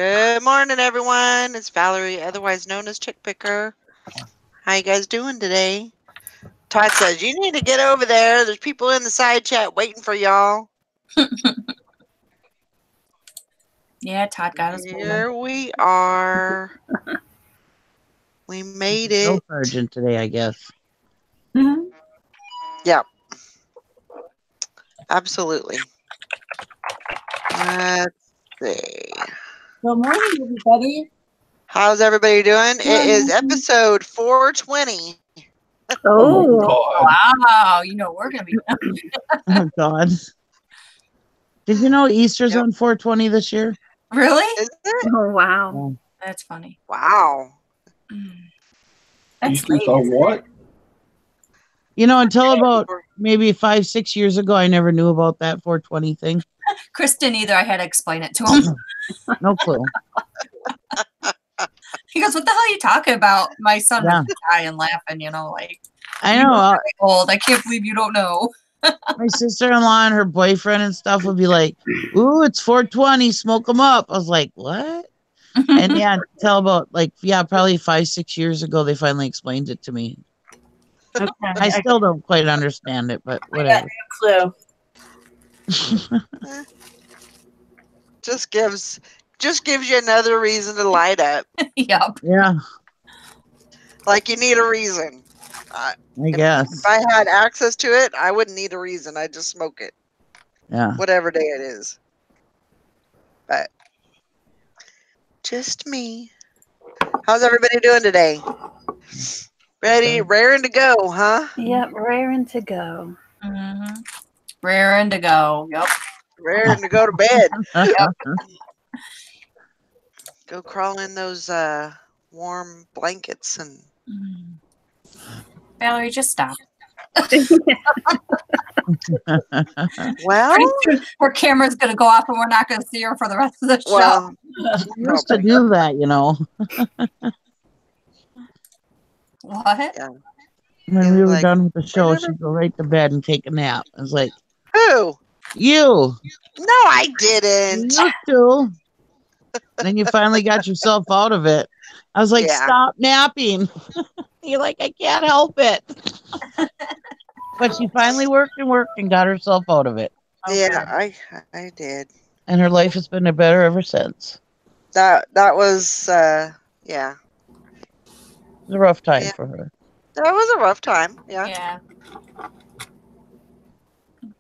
Good morning, everyone. It's Valerie, otherwise known as Chick Picker. How you guys doing today? Todd says, you need to get over there. There's people in the side chat waiting for y'all. Yeah, Todd got us. Here we are. We made it. No sergeant today, I guess. Mm-hmm. Yep. Absolutely. Let's see. Good morning, everybody. How's everybody doing? It is episode 420. Oh, Wow, you know we're gonna be done. Oh, God. Did you know Easter's on 420 this year? Really? Is it? oh wow. Oh. That's funny. Wow. That's Easter's late. on what? You know, until about maybe 5-6 years ago, I never knew about that 420 thing. Chris didn't either. I had to explain it to him. No clue. He goes, "What the hell are you talking about?" My son Yeah. was dying laughing. You know, like I "You know. are very old. I can't believe you don't know." My sister-in-law and her boyfriend and stuff would be like, "Ooh, it's 420, smoke them up." I was like, "What?" And yeah, until about probably 5-6 years ago, they finally explained it to me. Okay. I still don't quite understand it, but I got whatever. no clue. Just gives you another reason to light up. Yep. Yeah, Like you need a reason. I guess. If I had access to it, I wouldn't need a reason. I'd just smoke it, Yeah. whatever day it is. But just me. How's everybody doing today? Ready, raring to go, huh? Yep, raring to go. Mm-hmm. Raring to go. Yep. Raring to go to bed. Go crawl in those warm blankets and. Valerie, just stop. Well, Pretty soon her camera's gonna go off and we're not gonna see her for the rest of the show. well, We used to do that, you know. What? Yeah. When we were Like, done with the show, she'd go right to bed and take a nap. I was like, who? you No, I you didn't. used to. Then you finally got yourself out of it. I was like, Yeah. stop napping. You're like, I can't help it. But she finally worked and got herself out of it. Yeah, I did. And her life has been better ever since. That was yeah. It was a rough time Yeah. for her. That was a rough time. Yeah. Yeah.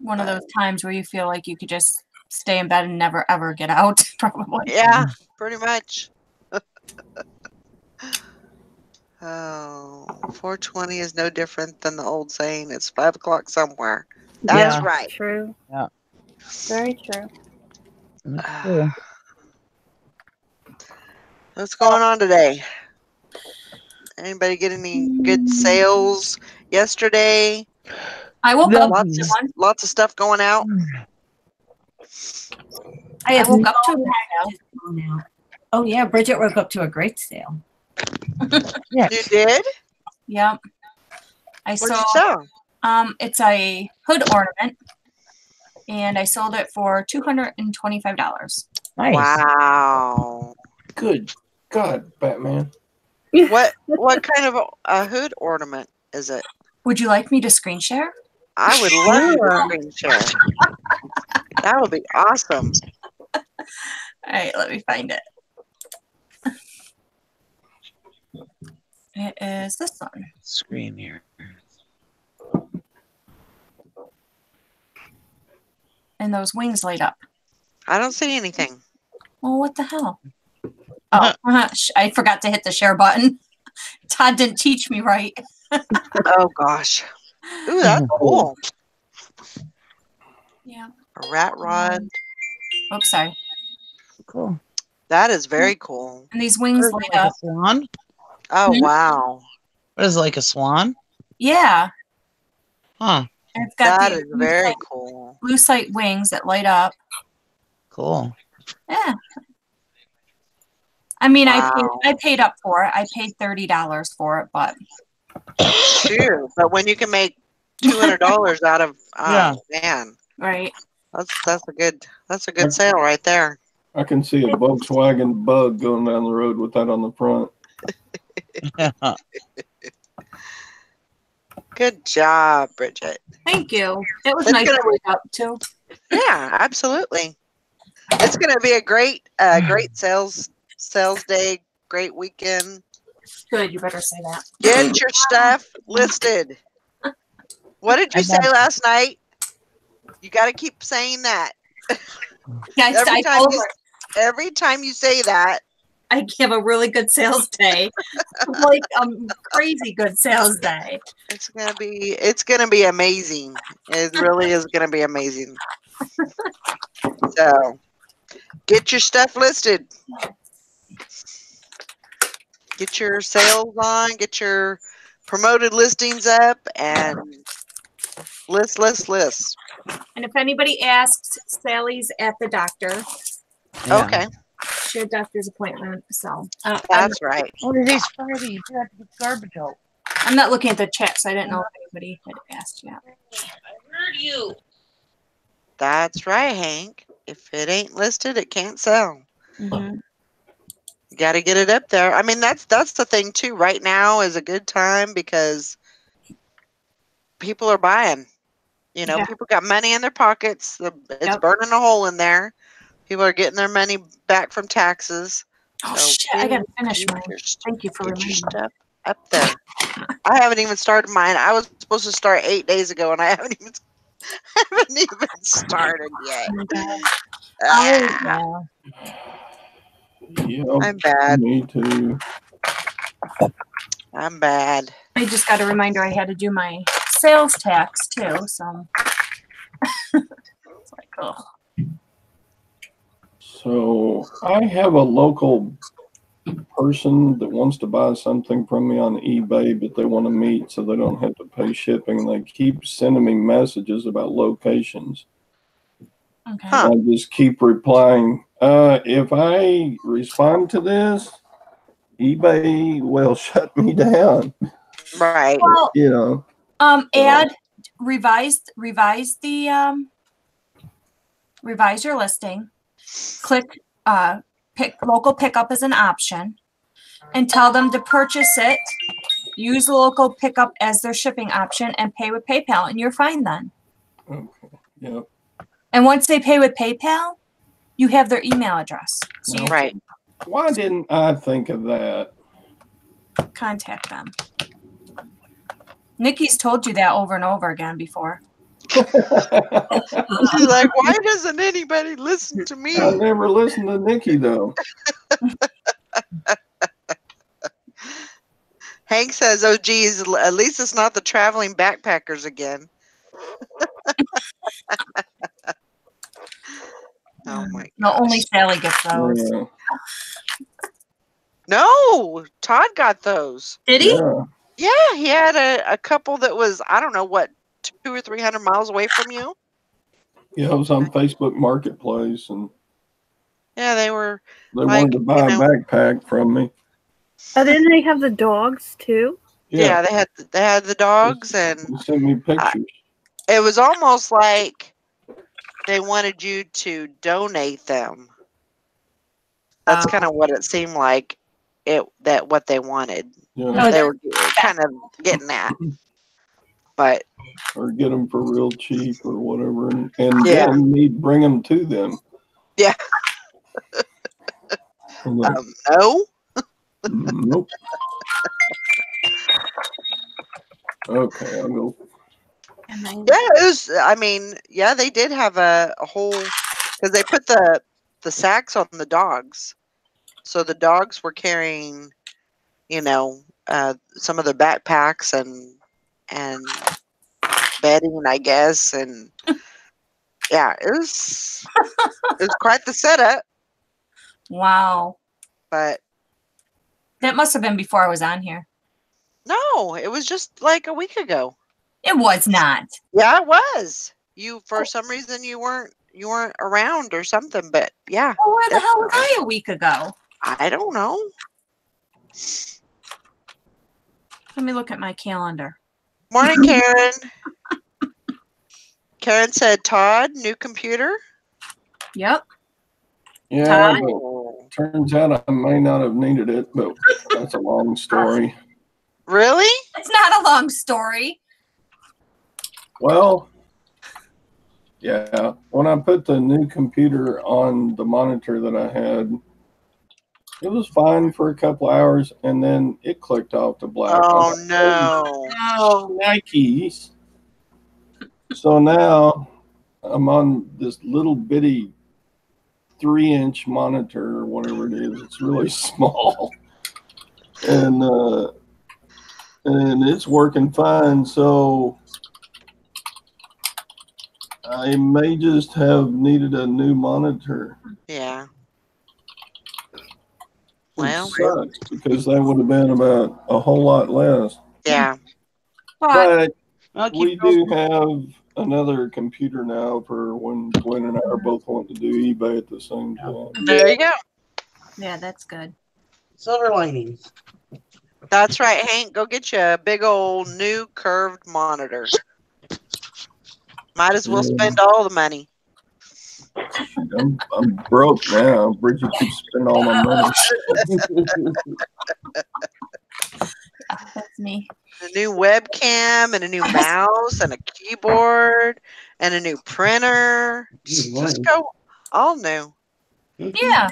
One of those times where you feel like you could just stay in bed and never ever get out, probably. Yeah, pretty much. Oh, 420 is no different than the old saying, it's 5 o'clock somewhere. That's Yeah. right. True. Yeah. Very true. That's cool. What's going on today? Anybody get any good sales yesterday? I woke up Lots to of, one. lots of stuff going out. I woke up to Now. Oh yeah, Bridget woke up to a great sale. Yeah. You did? Yep. I What did you saw sell? it's a hood ornament and I sold it for $225. Nice. Wow. Good God, Batman. What kind of a hood ornament is it? Would you like me to screen share? I would love to screen share. That would be awesome. All right, let me find it. It is this one. Screen here. And those wings light up. I don't see anything. Well, what the hell? Oh, I forgot to hit the share button. Todd didn't teach me right. Oh gosh. Ooh, that's cool. Yeah. A rat rod. Oops, sorry. Cool. That is very cool. And these wings What is light it, like up. a swan? Oh Hmm? wow. What is it, like a swan? Yeah. Huh. And it's got That these is very cool. blue sight wings that light up. Cool. Yeah. I mean, Wow. I paid up for it. I paid $30 for it, but Sure. But when you can make $200 out of Yeah. man, right. that's a good sale right there. I can see a Volkswagen Bug going down the road with that on the front. Yeah. Good job, Bridget. Thank you. It was It's nice gonna to wake up too. Yeah, absolutely. It's going to be a great, great sales day, great weekend. Good, you better say that. Get your stuff listed. What did you say last night? You got to keep saying that. Yes, Every time you say that, I give a really good sales day. Like crazy good sales day. it's gonna be amazing. It really is gonna be amazing. So get your stuff listed. Get your sales on, get your promoted listings up, and list. And if anybody asks, Sally's at the doctor. Yeah. Okay, She had doctor's appointment, so that's right. Oh, today's Friday. You have to get garbage out. I'm not looking at the chat, so I didn't know if anybody had asked yet. I heard you. That's right, Hank. If it ain't listed, it can't sell. Mm-hmm. You got to get it up there. I mean, that's the thing too. Right now is a good time because people are buying. You know, Yeah. people got money in their pockets. It's Yep. burning a hole in there. People are getting their money back from taxes. Oh So shit! I gotta finish get mine. your Thank you for Get your reminding me. stuff up there. I haven't even started mine. I was supposed to start 8 days ago, and I haven't even started yet. Oh my God. Ah, Oh, Yep. I'm bad. Me too. I'm bad. I just got a reminder I had to do my sales tax too. So it's like, oh, So I have a local person that wants to buy something from me on eBay, but they want to meet so they don't have to pay shipping. They keep sending me messages about locations. okay. Huh. I just keep replying. If I respond to this, eBay will shut me down. Right. Well, You know. add revise the revise your listing. Click pick local pickup as an option, and tell them to purchase it. Use the local pickup as their shipping option and pay with PayPal, and you're fine then. Okay. Yep. And once they pay with PayPal, you have their email address, so you Right. Why didn't I think of that? contact them. Nikki's told you that over and over again before. She's like, why doesn't anybody listen to me? I never listened to Nikki though. Hank says, oh, geez, at least it's not the traveling backpackers again. Oh, my No, gosh. only Sally gets those. Yeah. No, Todd got those. Did he? Yeah. Yeah, he had a couple that was, I don't know, what, 200 or 300 miles away from you? Yeah, I was on Facebook Marketplace and Yeah, they were. they Like, wanted to buy you know. a backpack from me. Oh, didn't they have the dogs too? Yeah, they had the dogs, and They sent me pictures. it was almost like they wanted you to donate them. That's kind of what it seemed like. What they wanted. Yeah. They were kind of getting at, but Or get them for real cheap or whatever, and Yeah. then me bring them to them. Yeah. I'm like, no. nope. Okay, I'll go. Yeah, it was. I mean, yeah, they did have a whole because they put the sacks on the dogs, so the dogs were carrying, you know, some of the backpacks and bedding, I guess, and yeah, it was quite the setup. Wow. But That must have been before I was on here. no, it was just like a week ago. It was not. Yeah, it was. You for some reason you weren't around or something, but yeah, Well, where the hell was I a week ago? I don't know. Let me look at my calendar. Morning, Karen. Karen said, Todd, new computer. Yep. Yeah, but Oh. turns out I may not have needed it, but that's a long story. Really? It's not a long story. Well, yeah, when I put the new computer on the monitor that I had, it was fine for a couple hours, and then it clicked off to black. Oh no. No, Nikes. So now I'm on this little bitty 3-inch monitor or whatever it is. It's really small, and it's working fine. So I may just have needed a new monitor. Yeah. Which Well. sucks because that would have been about a whole lot less. Yeah. But I'll we keep do have another computer now for when Gwen and I are both wanting to do eBay at the same time. There you go. Yeah, that's good. silver linings. That's right, Hank. Go get you a big old new curved monitor. Might as well spend all the money. I'm broke now. Bridget keeps spending all my money. That's me. A new webcam and a new mouse and a keyboard and a new printer. Just go all new. Yeah.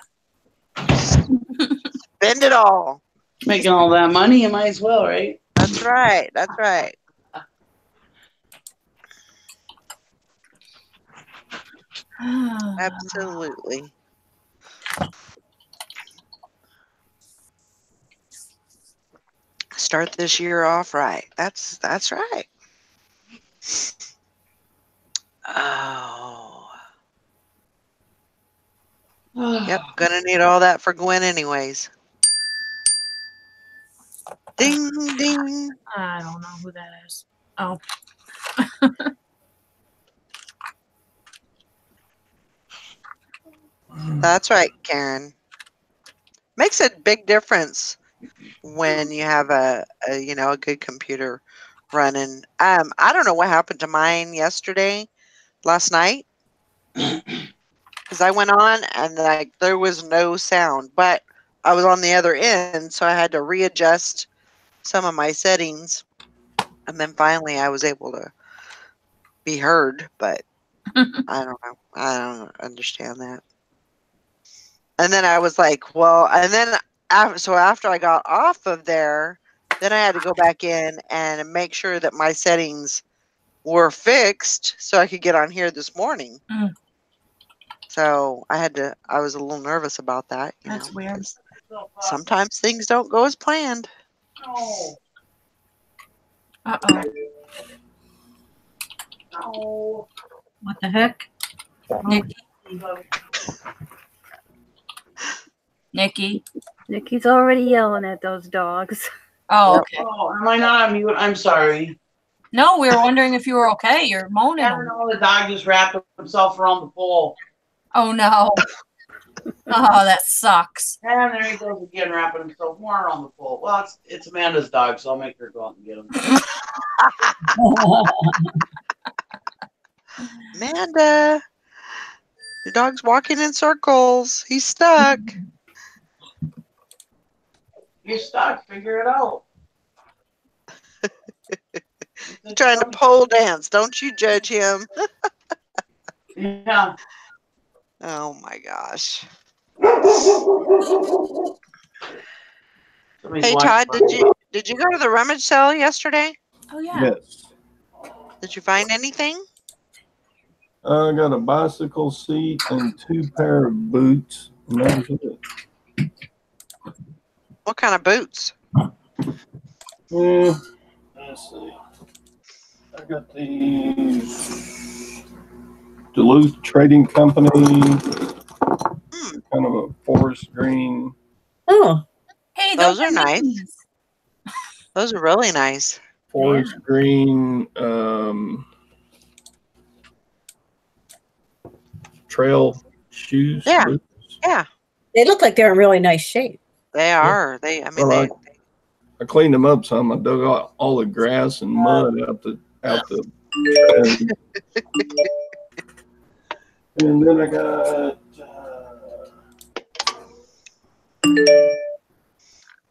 Spend it all. Making all that money, you might as well, right? That's right. That's right. Absolutely. Start this year off right. That's right. Oh. Yep, gonna need all that for Gwen anyways. Ding ding. I don't know who that is. Oh. That's right, Karen. Makes a big difference when you have a good computer running. I don't know what happened to mine last night, because I went on and there was no sound, but I was on the other end, so I had to readjust some of my settings, and then finally I was able to be heard. But I don't know. I don't understand that. And then I was like, well, and then after I got off of there, then I had to go back in and make sure that my settings were fixed so I could get on here this morning. Mm. So I was a little nervous about that. That's weird. Sometimes things don't go as planned. No. Uh-oh. No. What the heck? Nikki. Nikki's already yelling at those dogs. Oh, okay. Oh, am I not on mute? I'm sorry. No, we were wondering if you were okay. You're moaning. I don't know. The dog just wrapped himself around the pole. Oh, no. Oh, that sucks. And there he goes again, wrapping himself more around the pole. Well, it's Amanda's dog, so I'll make her go out and get him. Amanda, your dog's walking in circles. He's stuck. You're stuck. Figure it out. He's trying to pole dance. Don't you judge him. Yeah. Oh my gosh. Somebody's Hey watching Todd, my- did you go to the rummage sale yesterday? Oh, yeah. Yes. Did you find anything? I got a bicycle seat and 2 pair of boots. And that was it. What kind of boots? Yeah. Let's see. I got these Duluth Trading Company. Kind of a forest green. Oh, Hey, Those are nice. Nikki's. Those are really nice. Forest green trail shoes. Yeah. Boots. Yeah, they look like they're in really nice shape. they are. Well, I cleaned them up some. I dug out all the grass and mud out the and then I got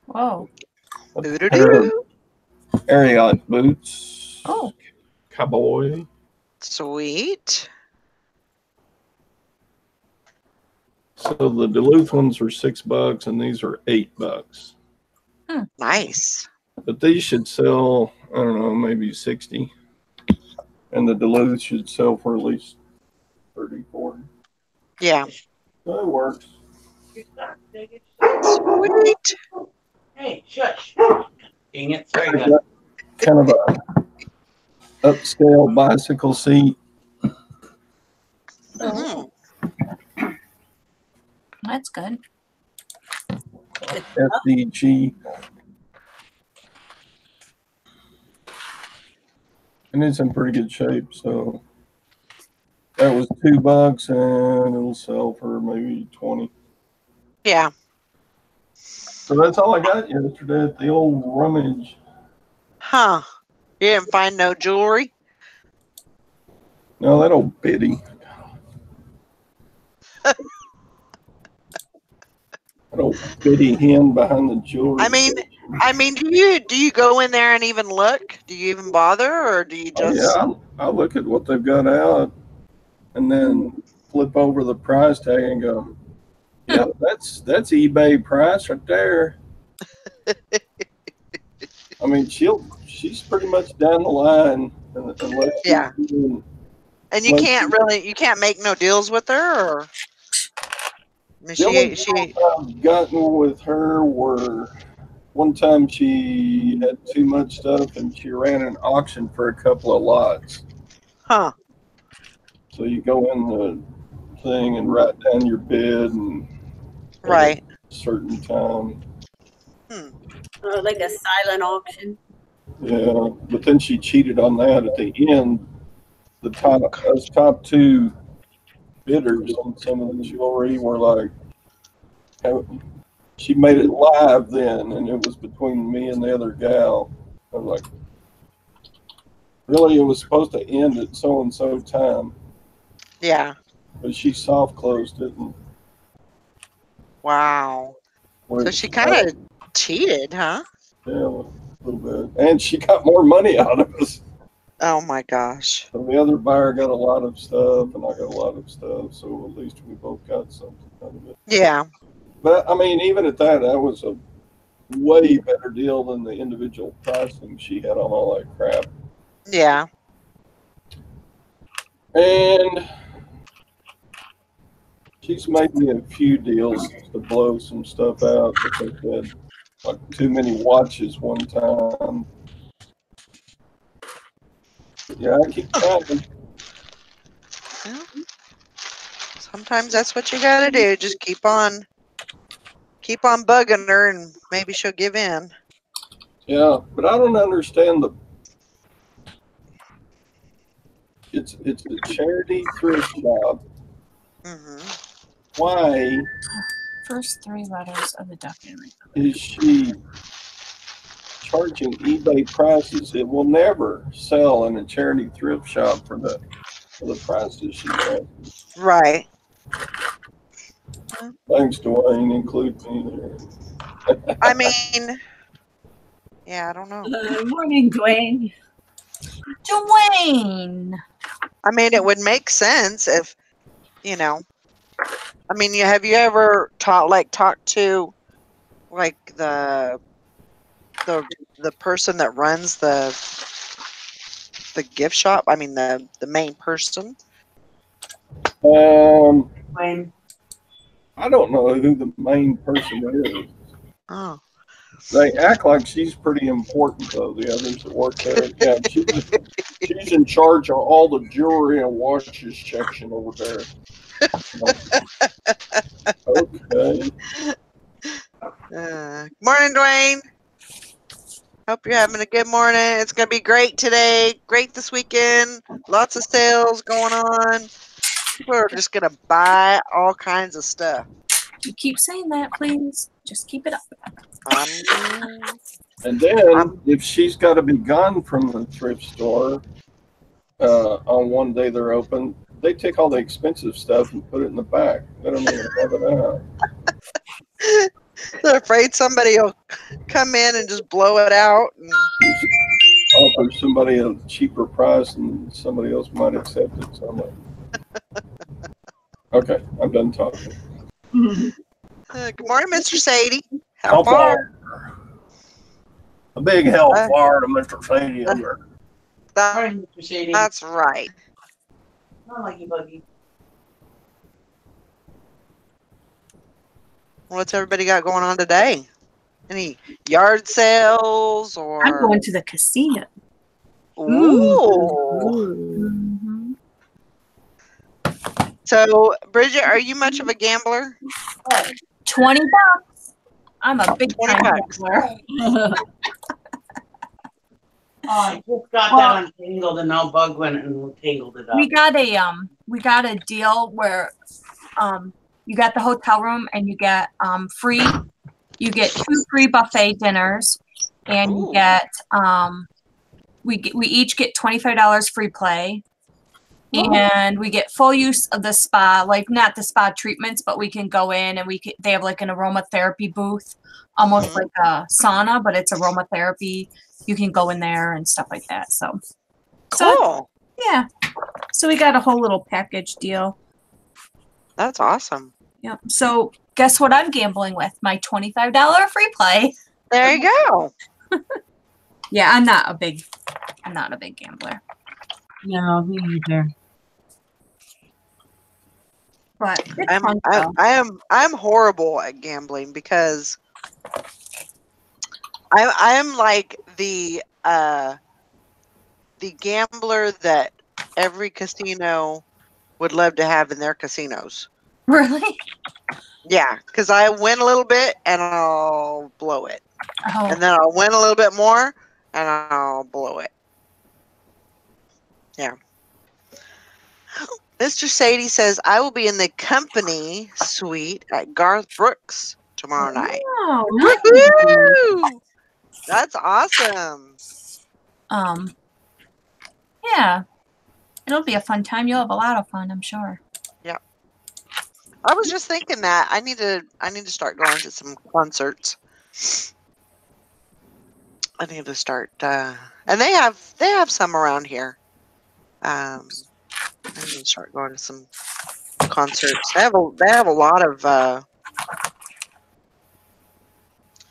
Whoa. A pair of Doo-doo-doo. Ariat boots. Oh. Cowboy. Sweet. So the Duluth ones are $6 and these are $8. Nice. But these should sell, I don't know, maybe 60. And the Duluth should sell for at least 30, 40. Yeah. So it works. Sweet. Hey, shush. Dang it. Sorry, guys. Kind of a upscale bicycle seat. Mhm. That's good. FDG. And it's in pretty good shape, so that was $2 and it'll sell for maybe 20. Yeah. So that's all I got yesterday at the old rummage. Huh. You didn't find no jewelry? No, that old biddy. That old biddy hen behind the jewelry. I mean, do you go in there and even look? Do you even bother, or do you Oh, just? yeah, I look at what they've got out and then flip over the price tag and go, yeah, that's eBay price right there. I mean, she's pretty much down the line unless she's Yeah. doing, And you can't make no deals with her, or? I mean, the only she. deals I've gotten with her were one time she had too much stuff and she ran an auction for a couple of lots. Huh. So you go in the thing and write down your bid and Right. at a certain time. Like a silent auction. Yeah, but then she cheated on that at the end. Those top two bidders on some of the jewelry were like, she made it live then, and it was between me and the other gal. I was like, really, it was supposed to end at so and so time, Yeah. but she soft closed it. And Wow. So she kind of cheated, huh? yeah, a little bit, and she got more money out of us. Oh my gosh. So the other buyer got a lot of stuff, and I got a lot of stuff. So at least we both got something out of it. Yeah. But I mean, even at that was a way better deal than the individual pricing she had on all that crap. Yeah. And she's made me a few deals to blow some stuff out because I had like too many watches one time. But yeah, I keep trying. Well, sometimes that's what you gotta do. Just keep on bugging her, and maybe she'll give in. Yeah, but I don't understand it's a charity thrift shop. Hmm. Why First three letters of the document. is she charging eBay prices? It will never sell in a charity thrift shop for the prices she has. Right. Thanks, Dwayne. Include me there. I mean, yeah, I don't know. Morning, Dwayne. Dwayne. I mean, it would make sense if, you know. I mean, have you ever talked to like the person that runs the gift shop? I mean, the main person. Dwayne. I don't know who the main person is. Oh. They act like she's pretty important, though. The others that work there, yeah, she's in charge of all the jewelry and watches section over there. Okay. Morning, Dwayne. Hope you're having a good morning. It's gonna be great today. Great this weekend. Lots of sales going on. People are just gonna buy all kinds of stuff. You keep saying that, please. Just keep it up. And then, if she's got to be gone from the thrift store on one day they're open, they take all the expensive stuff and put it in the back. They don't even have it out. They're afraid somebody will come in and just blow it out. And... offer somebody a cheaper price and somebody else might accept it. So I'm like, okay, I'm done talking. Good morning, Mr. Sadie. How Hellfire. far? A big hellfire to Mr. Sadie under. Sorry, Mr. Shady. That's right. Not like you, Buggy. What's everybody got going on today? Any yard sales or? I'm going to the casino. Ooh. Mhm. So, Bridget, are you much of a gambler? $20. I'm a big time $20. gambler. Oh, I just got that untangled and now Bug went and tangled it up. We got a deal where you got the hotel room and you get you get 2 free buffet dinners, and you get we each get $25 free play, and we get full use of the spa, like not the spa treatments, but we can go in and they have like an aromatherapy booth, almost like a sauna, but it's aromatherapy. You can go in there and stuff like that. So Cool. yeah. So we got a whole little package deal. That's awesome. Yep. So guess what I'm gambling with? My $25 free play. There you go. Yeah, I'm not a big gambler. No, me either. But it's fun though. I'm horrible at gambling because I'm like the gambler that every casino would love to have in their casinos. Really? Yeah, because I win a little bit and I'll blow it. Oh. And then I'll win a little bit more and I'll blow it. Yeah. Mr. Sadie says, I will be in the company suite at Garth Brooks tomorrow night. Oh, Woohoo! That's awesome. yeah. It'll be a fun time. You'll have a lot of fun, I'm sure. Yeah. I was just thinking that I need to start going to some concerts. I need to start and they have some around here. I need to start going to some concerts. They have a lot of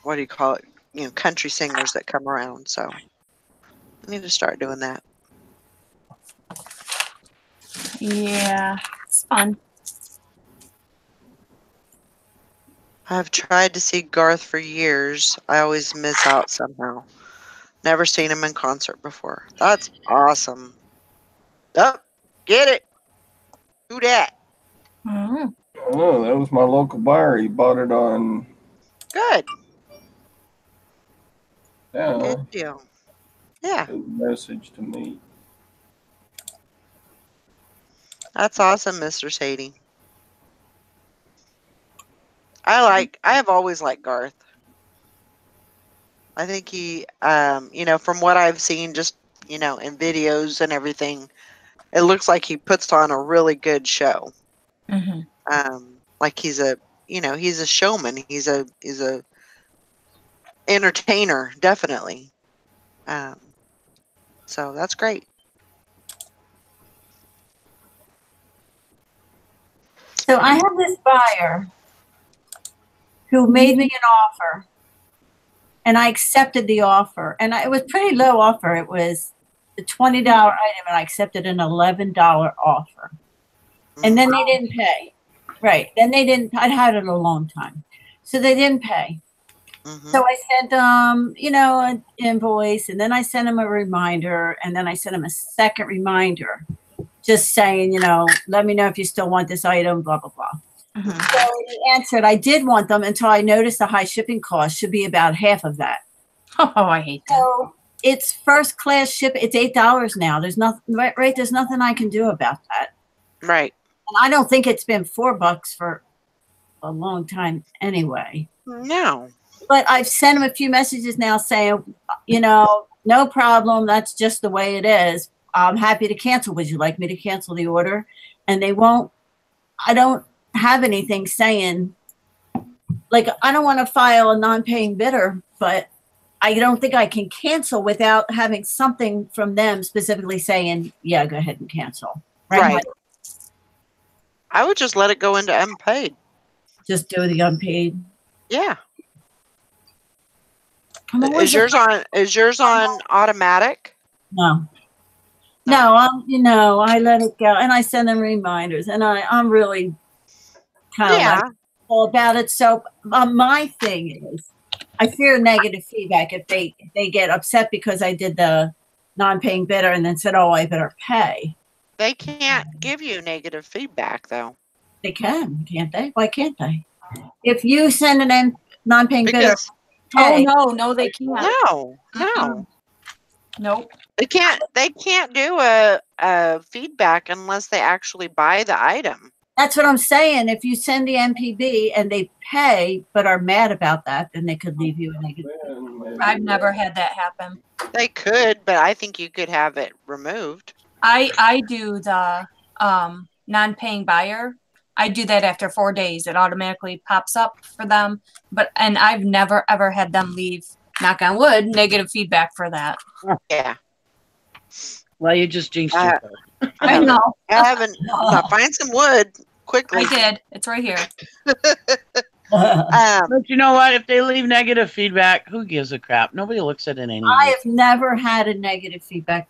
what do you call it? You know, country singers that come around. So I need to start doing that. Yeah, it's fun. I've tried to see Garth for years. I always miss out somehow. Never seen him in concert before. That's awesome. Oh, get it. Who dat? Mm-hmm. Oh, that was my local buyer. He bought it on. Good. Yeah. Good deal. Yeah. Message to me. That's awesome, Mr. Sadie. I have always liked Garth. I think he, you know, from what I've seen, just, you know, in videos and everything, it looks like he puts on a really good show. Mm-hmm. Like he's a showman. He's a entertainer, definitely. So that's great. So I have this buyer who made me an offer, and I accepted the offer. And it was a pretty low offer. It was a $20 item, and I accepted an $11 offer. And then they didn't pay. Right. Then they didn't. I'd had it a long time. So they didn't pay. So I sent them, you know, an invoice, and then I sent them a reminder, and then I sent them a second reminder, just saying, you know, let me know if you still want this item, blah, blah, blah. So he answered, I did want them until I noticed the high shipping cost should be about half of that. Oh, I hate that. So it's first class ship. It's $8 now. There's nothing, right? There's nothing I can do about that. Right. And I don't think it's been $4 for a long time anyway. No. But I've sent them a few messages now saying, you know, no problem. That's just the way it is. I'm happy to cancel. Would you like me to cancel the order? And they won't. I don't have anything saying, like, I don't want to file a non-paying bidder, but I don't think I can cancel without having something from them specifically saying, yeah, go ahead and cancel. Right. I would just let it go into unpaid. Just do the unpaid. Yeah. Is yours on automatic? No. No, I let it go, and I send them reminders, and I'm really kind of like all about it. So my thing is, I fear negative feedback if they get upset because I did the non-paying bidder and then said, "Oh, I better pay." They can't give you negative feedback, though. They can, can't they? Why can't they? If you send an non-paying bidder, no, they can't. No. Nope. They can't do a feedback unless they actually buy the item. That's what I'm saying. If you send the MPB and they pay but are mad about that, then they could leave you a negative. I've never had that happen. They could, but I think you could have it removed. I do the non-paying buyer. I do that after 4 days. It automatically pops up for them. And I've never ever had them leave, knock on wood, negative feedback for that. Yeah. Well, you just jinxed yourself. I know. I haven't. Find some wood quickly. I did. It's right here. But you know what? If they leave negative feedback, who gives a crap? Nobody looks at it anyway. I have never had a negative feedback.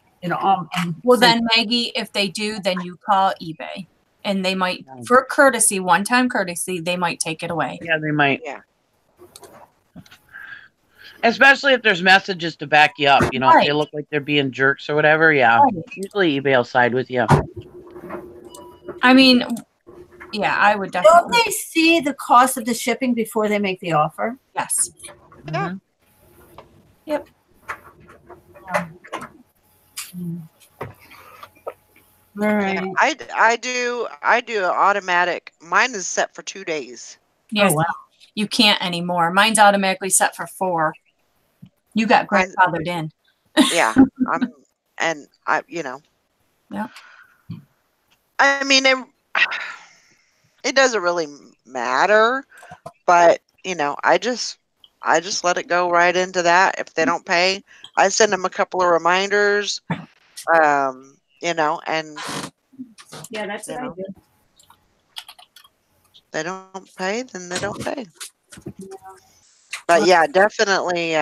Well, then, Maggie, if they do, then you call eBay. And they might, for courtesy, one-time courtesy, they might take it away. Yeah, they might. Yeah. Especially if there's messages to back you up. You know, if they look like they're being jerks or whatever, yeah. Usually eBay will side with you. I mean, yeah, I would definitely. Don't they see the cost of the shipping before they make the offer? Yes. Yeah. Yep. All right. Yeah, I do an automatic. Mine is set for 2 days. Yes. Oh, wow. You can't anymore. Mine's automatically set for 4. You got grandfathered in. Yeah. Yeah. I mean, it doesn't really matter, but I just let it go right into that. If they don't pay, I send them a couple of reminders. And Yeah, that's what I do. they don't pay, then they don't pay. But yeah, definitely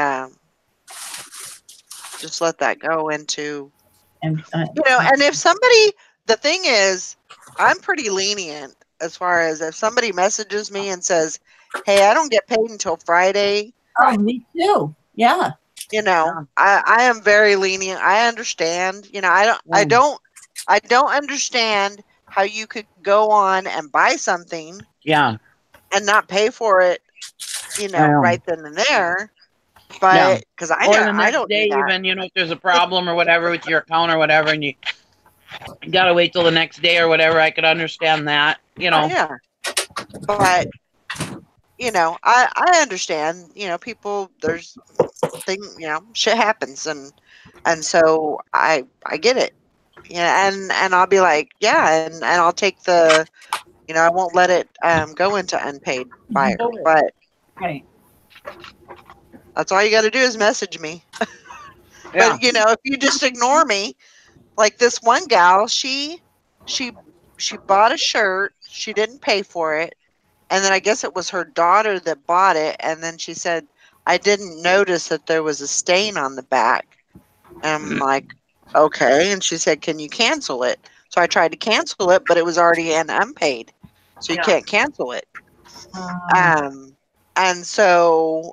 just let that go into, And and if somebody, the thing is, I'm pretty lenient as far as if somebody messages me and says, "Hey, I don't get paid until Friday." Oh, me too. Yeah. I am very lenient. I understand. I don't understand how you could go on and buy something, yeah, and not pay for it, right then and there. But because I don't day, do that. even if there's a problem or whatever with your account or whatever, and you gotta wait till the next day or whatever, I could understand that. Yeah, but I understand. People, there's shit happens, and so I get it. And I'll be like, yeah, and I'll take the, I won't let it go into unpaid buyer. But Right. that's all you got to do is message me. Yeah. But if you just ignore me, like this one gal, she bought a shirt, she didn't pay for it, and then I guess it was her daughter that bought it, and then she said, "I didn't notice that there was a stain on the back." And I'm like, okay. And she said, "Can you cancel it?" So I tried to cancel it, but it was already in unpaid, so you can't cancel it. And so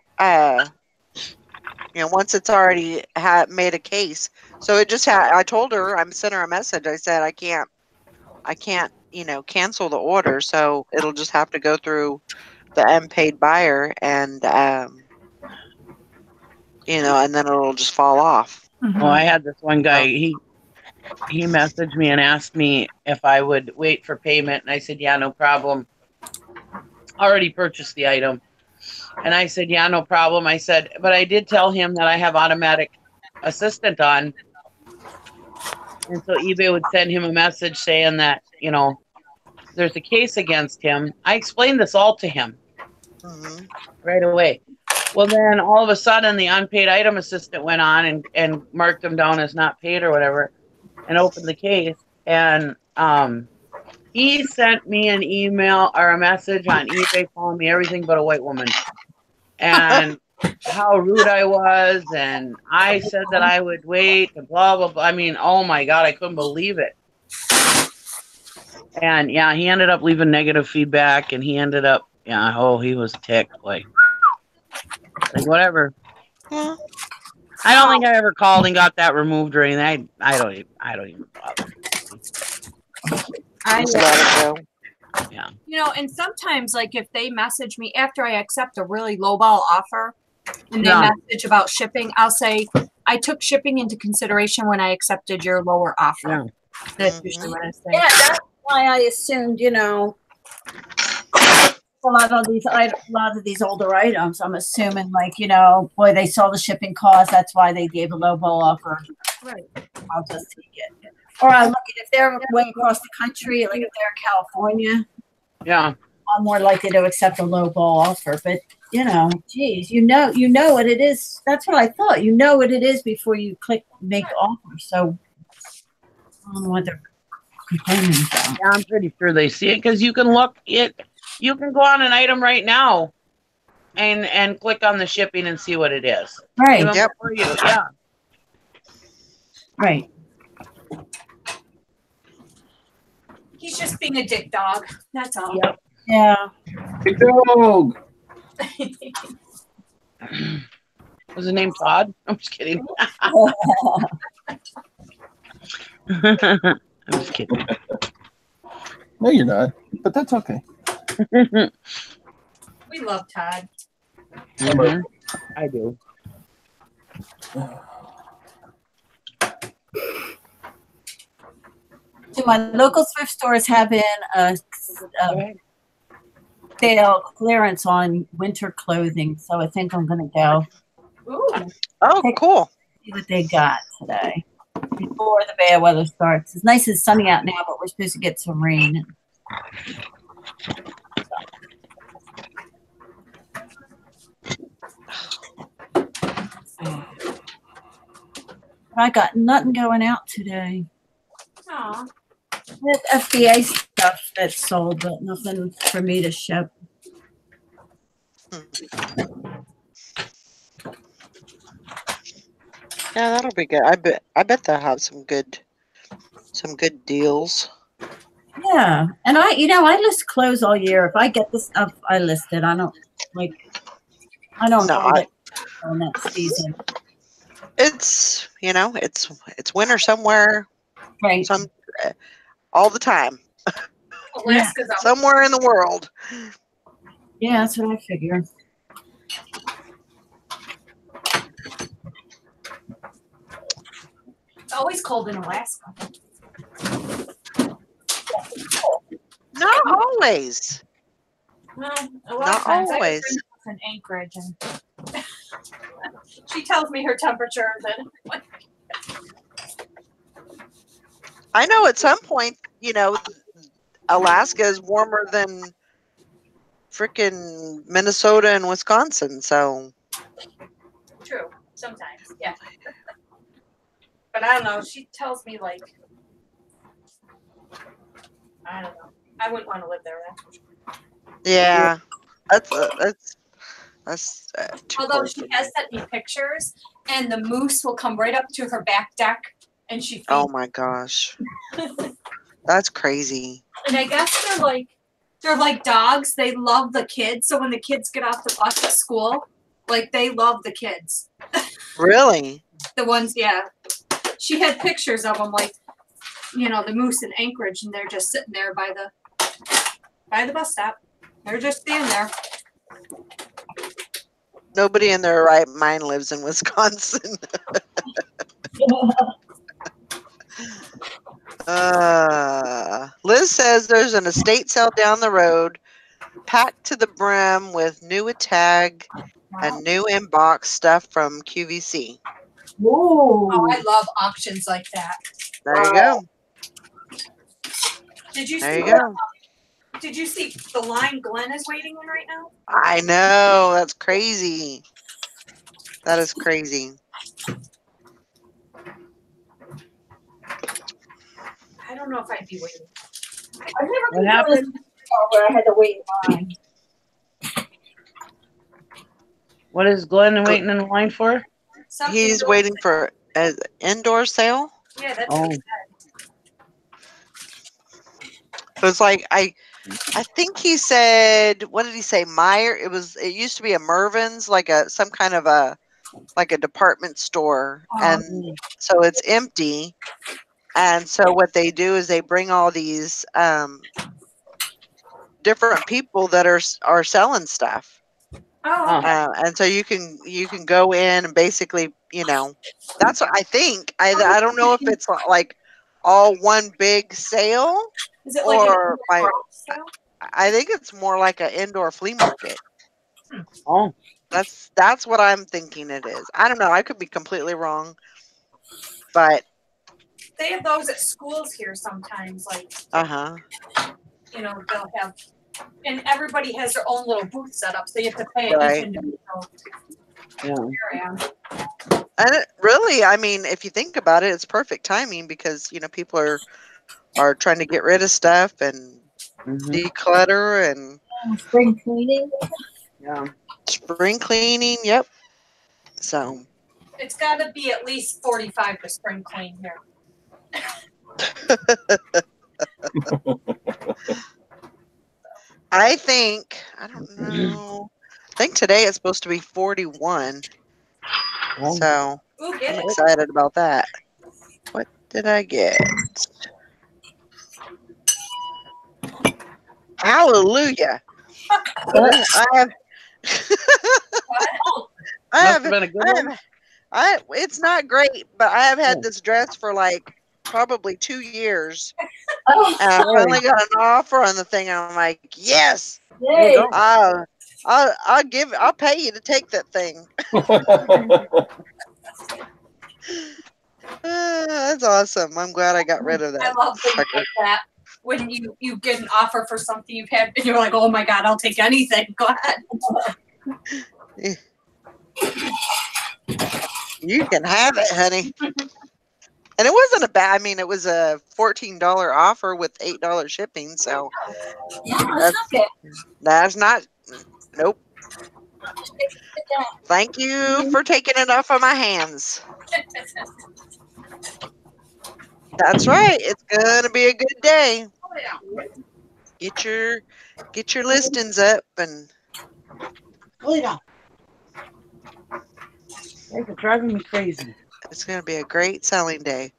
once it's already made a case, so it just I told her, I sent her a message. I said, I can't cancel the order, so it'll just have to go through the unpaid buyer, and and then it'll just fall off. Well, I had this one guy, he messaged me and asked me if I would wait for payment, and I said, yeah, no problem. Already purchased the item. And I said, yeah, no problem. I said, but I did tell him that I have automatic assistant on. And so eBay would send him a message saying that, there's a case against him. I explained this all to him. Mhm. right away. Well, then all of a sudden, the unpaid item assistant went on and marked them down as not paid or whatever, and opened the case. And he sent me an email or a message on eBay calling me everything but a white woman, and how rude I was, and I said that I would wait, and blah blah blah. I mean, oh my God, I couldn't believe it. And yeah, he ended up leaving negative feedback, and he ended up, yeah, oh, he was ticked, like whatever. Yeah. I don't think I ever called and got that removed or anything. I don't even bother. I, Just let it go. Yeah. you know, and sometimes, like, if they message me after I accept a really lowball offer and they Yeah. message about shipping, I'll say, I took shipping into consideration when I accepted your lower offer. Yeah. That's usually what I say. Yeah, that's why I assumed, you know, a lot of these older items. I'm assuming, like, you know, boy, they saw the shipping cost. That's why they gave a low ball offer. Right. I'll just take it. Or I look at if they're way across the country, like if they're in California, Yeah. I'm more likely to accept a low ball offer. But you know, geez, you know what it is. That's what I thought. You know what it is before you click make offer. So I don't know what they're complaining about. Yeah, I'm pretty sure they see it because you can look it. You can go on an item right now and click on the shipping and see what it is. Right. Even Yep. before you, yeah. Right. He's just being a dick dog. That's all. Yep. Yeah. Hey, dog. Was his name Todd? I'm just kidding. I'm just kidding. No, you're not. But that's okay. We love Todd. Mhm. I do. So my local thrift store is having a sale clearance on winter clothing, so I think I'm gonna go Ooh. Oh, cool. see what they got today before the bad weather starts. It's nice and sunny out now, but we're supposed to get some rain. I got nothing going out today. Aw. There's FBA stuff that's sold, but nothing for me to ship. Yeah, that'll be good. I bet they'll have some good deals. Yeah, and I list clothes all year. If I get the stuff, I list it. I don't No, hold it for next season. it's it's winter somewhere, Right. all the time, Alaska's out. somewhere in the world. Yeah, that's what I figure. It's always cold in Alaska. Not always. Well, a lot Not of times always. I have a friend in Anchorage, and she tells me her temperature. Then I know at some point, Alaska is warmer than frickin' Minnesota and Wisconsin. So true. Sometimes, yeah. But I don't know. She tells me like, I don't know. I wouldn't want to live there. That's for sure. yeah, that's too Although cold she for has me. sent me pictures, and the moose will come right up to her back deck, and she feeds. Oh my gosh, that's crazy. And I guess they're like dogs. They love the kids. So when the kids get off the bus at school, like they love the kids. Really? The ones, yeah. She had pictures of them, like, the moose in Anchorage, and they're just sitting there by the bus stop. They're just standing there. Nobody in their right mind lives in Wisconsin. Liz says there's an estate sale down the road, packed to the brim with new tag and new inbox stuff from QVC. Whoa. Oh, I love auctions like that. There you go. Did you There see you go. Did you see the line Glenn is waiting in right now? I know. That's crazy. That is crazy. I don't know if I'd be waiting. I've never What been happened? to this where I had to wait in line. What is Glenn waiting in line for? Something He's to- waiting for an indoor sale. Yeah, that's Oh. what he said. It was like I think he said, what did he say? Meyer. It used to be a Mervyn's, like some kind of a department store, and so it's empty. And so what they do is they bring all these different people that are selling stuff, Oh, okay. and so you can go in and basically, that's what I think. I don't know if it's like all one big sale, Is it like an or indoor garage sale? I think it's more like an indoor flea market. Oh. That's what I'm thinking it is. I don't know. I could be completely wrong, but They have those at schools here sometimes. Like, they'll have, and everybody has their own little booth set up, so you have to pay Right. each individual area. And really, I mean, if you think about it, it's perfect timing because people are trying to get rid of stuff and declutter and Spring cleaning. Yeah. spring cleaning. Yep. So It's got to be at least 45 to spring clean here. I don't know. I think today it's supposed to be 41. So Ooh, get I'm it. excited about that. What did I get? Hallelujah. I have Must have been a good one. it's not great, but I have had this dress for like probably 2 years. And I finally got an offer on the thing. And I'm like, yes, There you go. I'll pay you to take that thing. That's awesome. I'm glad I got rid of that. I love things like that. When you get an offer for something you've had, and you're like, oh my God, I'll take anything. Go ahead. You can have it, honey. And it wasn't a bad, it was a $14 offer with $8 shipping. So that's not, nope. Thank you for taking it off of my hands. That's right. It's going to be a good day. Get your listings up and. It's driving me crazy. It's going to be a great selling day.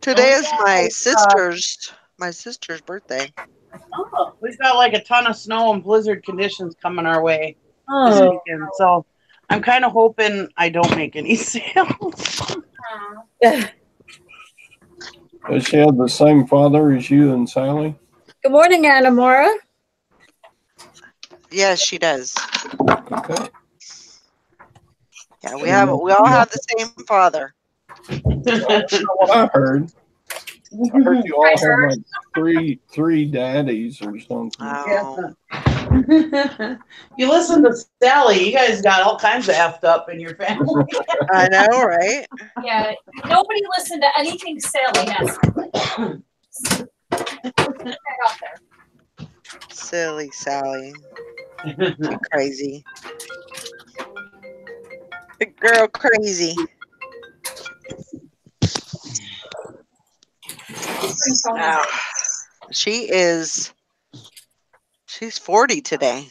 Today is my sister's birthday. Oh, we've got like a ton of snow and blizzard conditions coming our way this Oh. weekend. So I'm kind of hoping I don't make any sales. Does she have the same father as you and Sally? Good morning, Anamora. Yes, she does. Okay. Yeah, we all have the same father. That's not what I heard. I heard you all have like three daddies or something. Oh. You listen to Sally, you guys got all kinds of effed up in your family. I know, right? Yeah, nobody listened to anything Sally has. Out there. Silly Sally. Too crazy. The girl crazy. She's 40 today.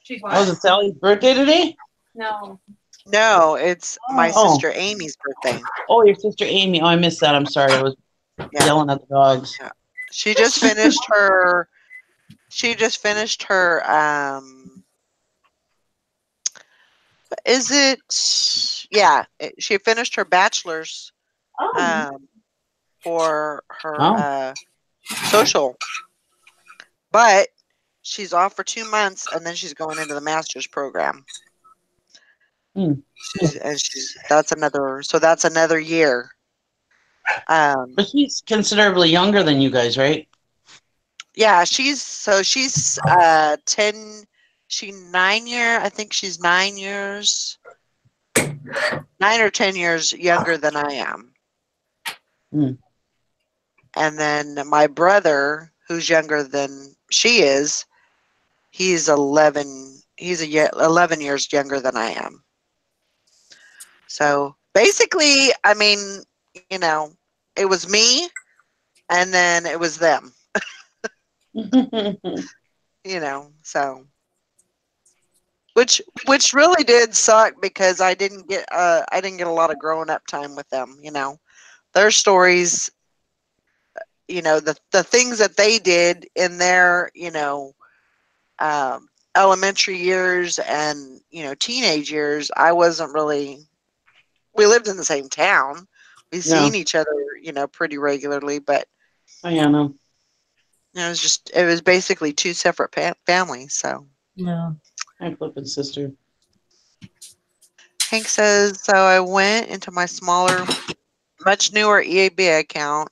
She's Was it Sally's birthday today? No. No, it's my sister Amy's birthday. Oh, your sister Amy. Oh, I missed that. I'm sorry. I was yelling at the dogs. Yeah. She just finished her she finished her bachelor's for her social, but she's off for 2 months and then she's going into the master's program. That's another year. But she's considerably younger than you guys, right? Yeah, she's 10. She 9 year. I think she's 9 years, 9 or 10 years younger than I am. Hmm. And then my brother, who's younger than she is, he's 11. He's 11 years younger than I am. So basically, I mean, you know, it was me, and then it was them. You know, so which really did suck because I didn't get a lot of growing up time with them. You know, their stories, you know, the things that they did in their, you know, elementary years and, you know, teenage years. I wasn't really. We lived in the same town. We seen each other, you know, pretty regularly, but Oh, yeah, no. it was basically two separate families. So No. My flippin' sister. Hank says, so I went into my smaller, much newer EAB account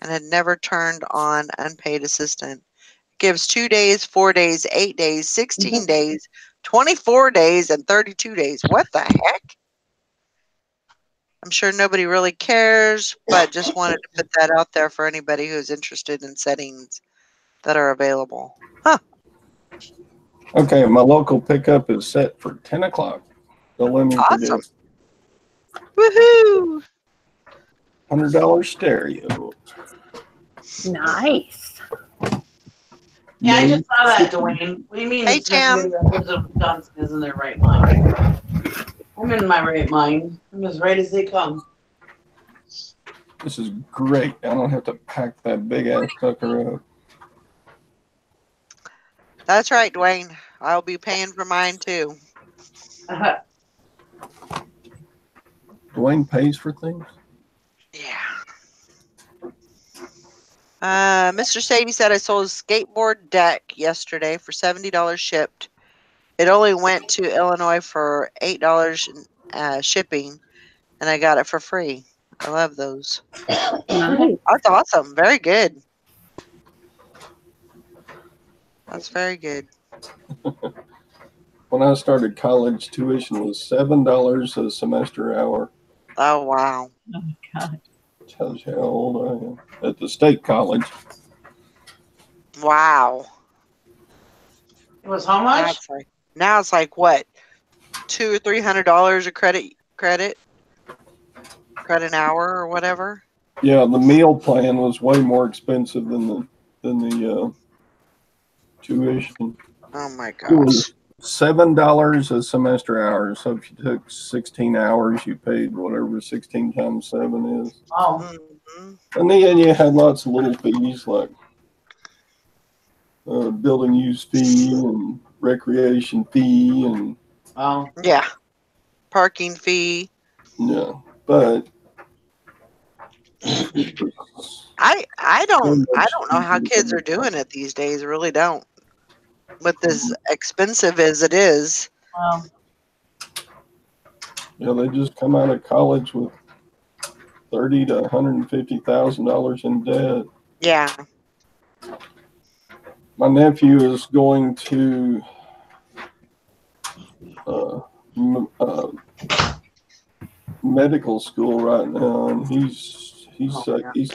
and had never turned on unpaid assistant. It gives 2 days, 4 days, 8 days, 16 days, 24 days, and 32 days. What the heck? I'm sure nobody really cares, but just wanted to put that out there for anybody who's interested in settings that are available. Huh. Okay, my local pickup is set for 10 o'clock. Don't let me Awesome. forget. Woohoo! $100 stereo. Nice. Yeah, I just saw that, Dwayne. What do you mean? Hey, Tam. Johnson is in their right mind. I'm in my right mind. I'm as right as they come. This is great. I don't have to pack that big ass sucker up. That's right, Dwayne. I'll be paying for mine too. Dwayne pays for things? Yeah. Mr. Sadie said I sold a skateboard deck yesterday for $70 shipped. It only went to Illinois for $8 shipping, and I got it for free. I love those. Nice. That's awesome. Very good. That's very good. When I started college, tuition was $7 a semester hour. Oh, wow. Oh my God. Tells you how old I am. At the state college. Wow. It was how much? Now it's like what? $200 or $300 a credit an hour or whatever. Yeah, the meal plan was way more expensive than the tuition. Oh my It was gosh. $7 a semester hour. So if you took 16 hours, you paid whatever 16 times 7 is. Oh. Mhm. And then you had lots of little fees like building use fee and recreation fee and Oh. Yeah. Parking fee. yeah, but I don't know how kids are doing it these days. I really don't. With as expensive as it is. Wow. yeah, they just come out of college with $30,000 to $150,000 in debt. Yeah. My nephew is going to medical school right now, and he's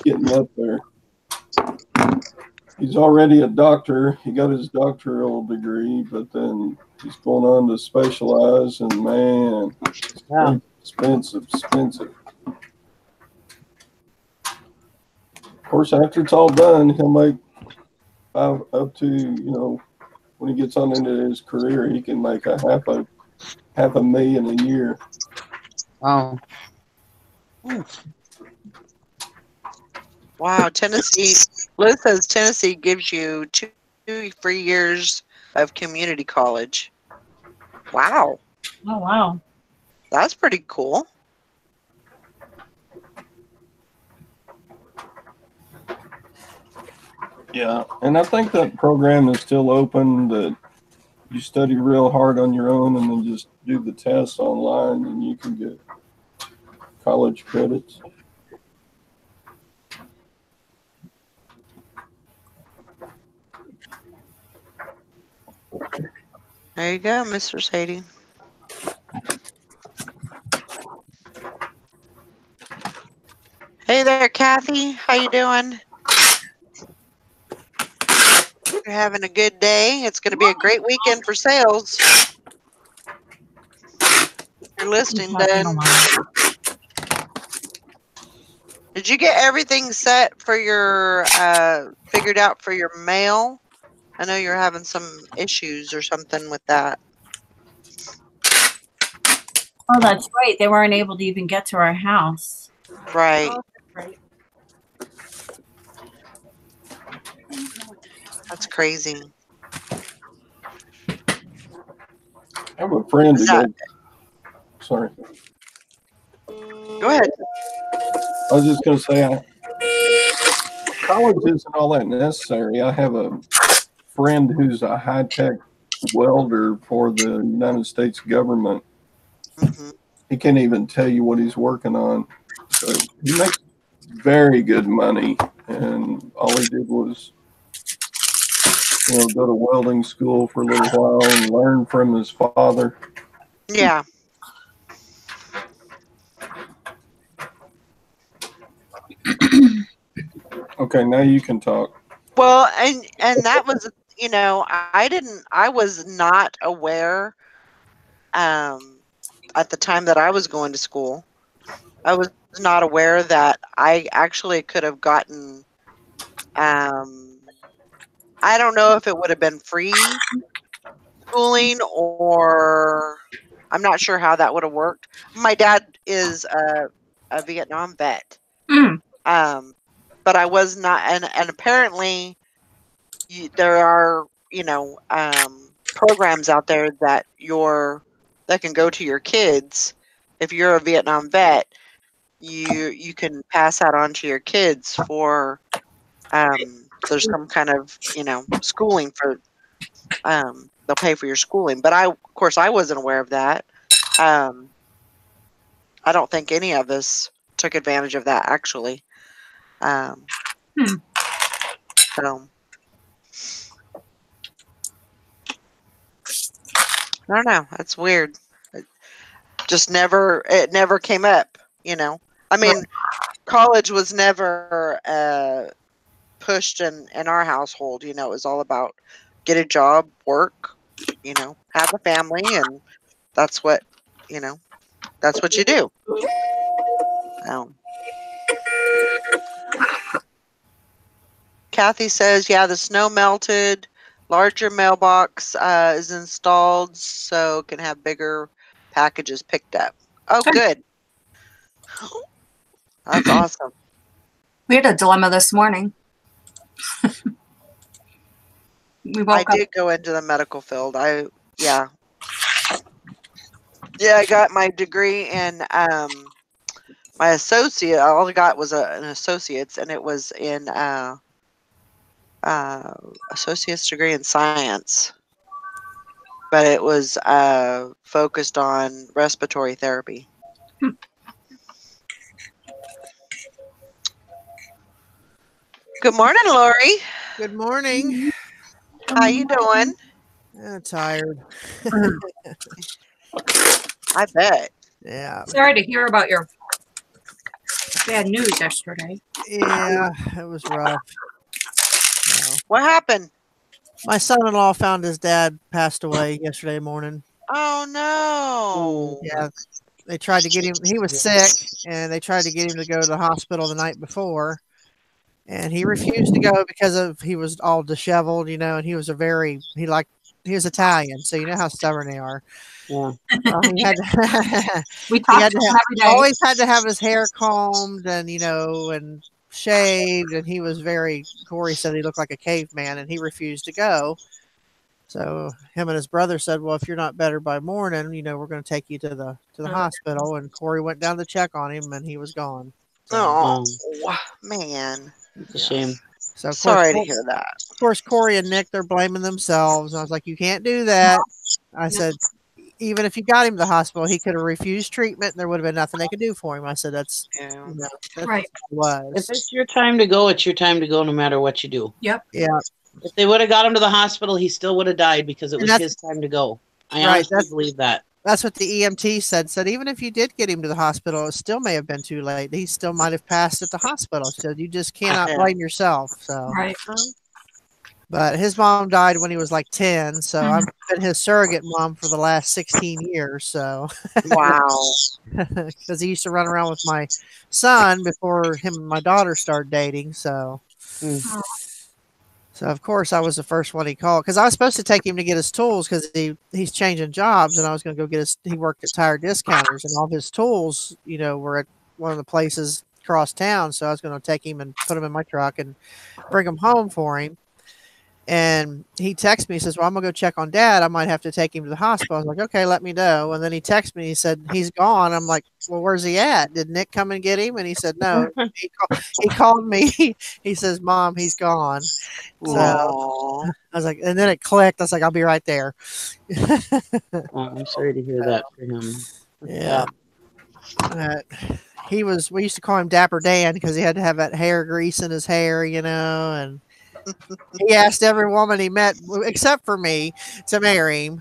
getting up there. He's already a doctor. He got his doctoral degree, but then he's going on to specialize, and man, Yeah. expensive. Of course, after it's all done, he'll make up to, you know, when he gets on into his career, he can make half a million a year. Wow. Wow. Tennessee. Liz says Tennessee gives you 2 free years of community college. Wow. Oh, wow. That's pretty cool. Yeah, and I think that program is still open, that you study real hard on your own and then just do the tests online and you can get college credits. There you go, Mr. Sadie. Hey there, Kathy. How you doing? You're having a good day. It's going to be a great weekend for sales. Your listing done. Did you get everything set for your figured out for your mail? I know you're having some issues or something with that. Oh, that's right. They weren't able to even get to our house. Right. Right. That's crazy. I have a friend who That, sorry. go ahead. I was just going to say, college isn't all that necessary. I have a friend who's a high-tech welder for the United States government. Mm-hmm. He can't even tell you what he's working on. So he makes very good money, and all he did was, go to welding school for a little while and learn from his father. Yeah. Okay, now you can talk. Well, and that was, I was not aware at the time that I was going to school. I was not aware that I actually could have gotten I don't know if it would have been free schooling or I'm not sure how that would have worked. My dad is a Vietnam vet. Mm. But I was not, and apparently there are, programs out there that can go to your kids. If you're a Vietnam vet, you can pass that on to your kids for there's some kind of schooling for they'll pay for your schooling. But of course I wasn't aware of that. I don't think any of us took advantage of that actually. So I don't know. That's weird. It never came up, I mean, college was never pushed in our household, it was all about get a job, work, have a family, and that's what, that's what you do. Kathy says, yeah, the snow melted. Larger mailbox is installed so it can have bigger packages picked up. Oh, good. That's awesome. We had a dilemma this morning. I did go into the medical field. I got my degree in my associate. All I got was an associate's, and it was in associate's degree in science. But it was focused on respiratory therapy. Good morning, Lori. Good morning. How you doing? Tired. I bet. Yeah. Sorry to hear about your bad news yesterday. Yeah, it was rough. What happened? My son-in-law found his dad passed away yesterday morning. Oh no. Yeah. They tried to get him. He was sick, and they tried to get him to go to the hospital the night before, and he refused to go because he was all disheveled, and he was he was Italian, so you know how stubborn they are. Yeah. He had to, We talked to him every day. always had to have his hair combed and and shaved, and he was Corey said he looked like a caveman, and he refused to go. So him and his brother said, well, if you're not better by morning, we're going to take you to the hospital. And Corey went down to check on him, and he was gone. So, oh, man. It's a shame. So sorry to hear that. Of course, Corey and Nick, they're blaming themselves. And I was like, you can't do that. I said, even if you got him to the hospital, he could have refused treatment, and there would have been nothing they could do for him. I said, that's right. What it was. If it's your time to go, it's your time to go no matter what you do. Yep. Yeah. If they would have got him to the hospital, he still would have died because it And was that's- his time to go. I Right, honestly believe that. That's what the EMT said. Said even if you did get him to the hospital, it still may have been too late. He still might have passed at the hospital. So you just cannot Yeah. blame yourself. So, Right. but his mom died when he was like 10. So I've been his surrogate mom for the last 16 years. So Wow. because he used to run around with my son before him and my daughter started dating. So. Mm. So of course I was the first one he called because I was supposed to take him to get his tools because he's changing jobs and I was going to go get his. He worked at Tire Discounters and all of his tools, were at one of the places across town. So I was going to take him and put him in my truck and bring him home for him. And he texted me, he says, "Well, I'm gonna go check on Dad. I might have to take him to the hospital." I was like, "Okay, let me know." And then he texted me. He said, "He's gone." I'm like, "Well, where's he at? Did Nick come and get him?" And he said, "No." He called me. He says, "Mom, he's gone." So Aw. I was like, and then it clicked. I was like, "I'll be right there." Oh, I'm sorry to hear that for him. Yeah. We used to call him Dapper Dan because he had to have that hair grease in his hair, and he asked every woman he met, except for me, to marry him.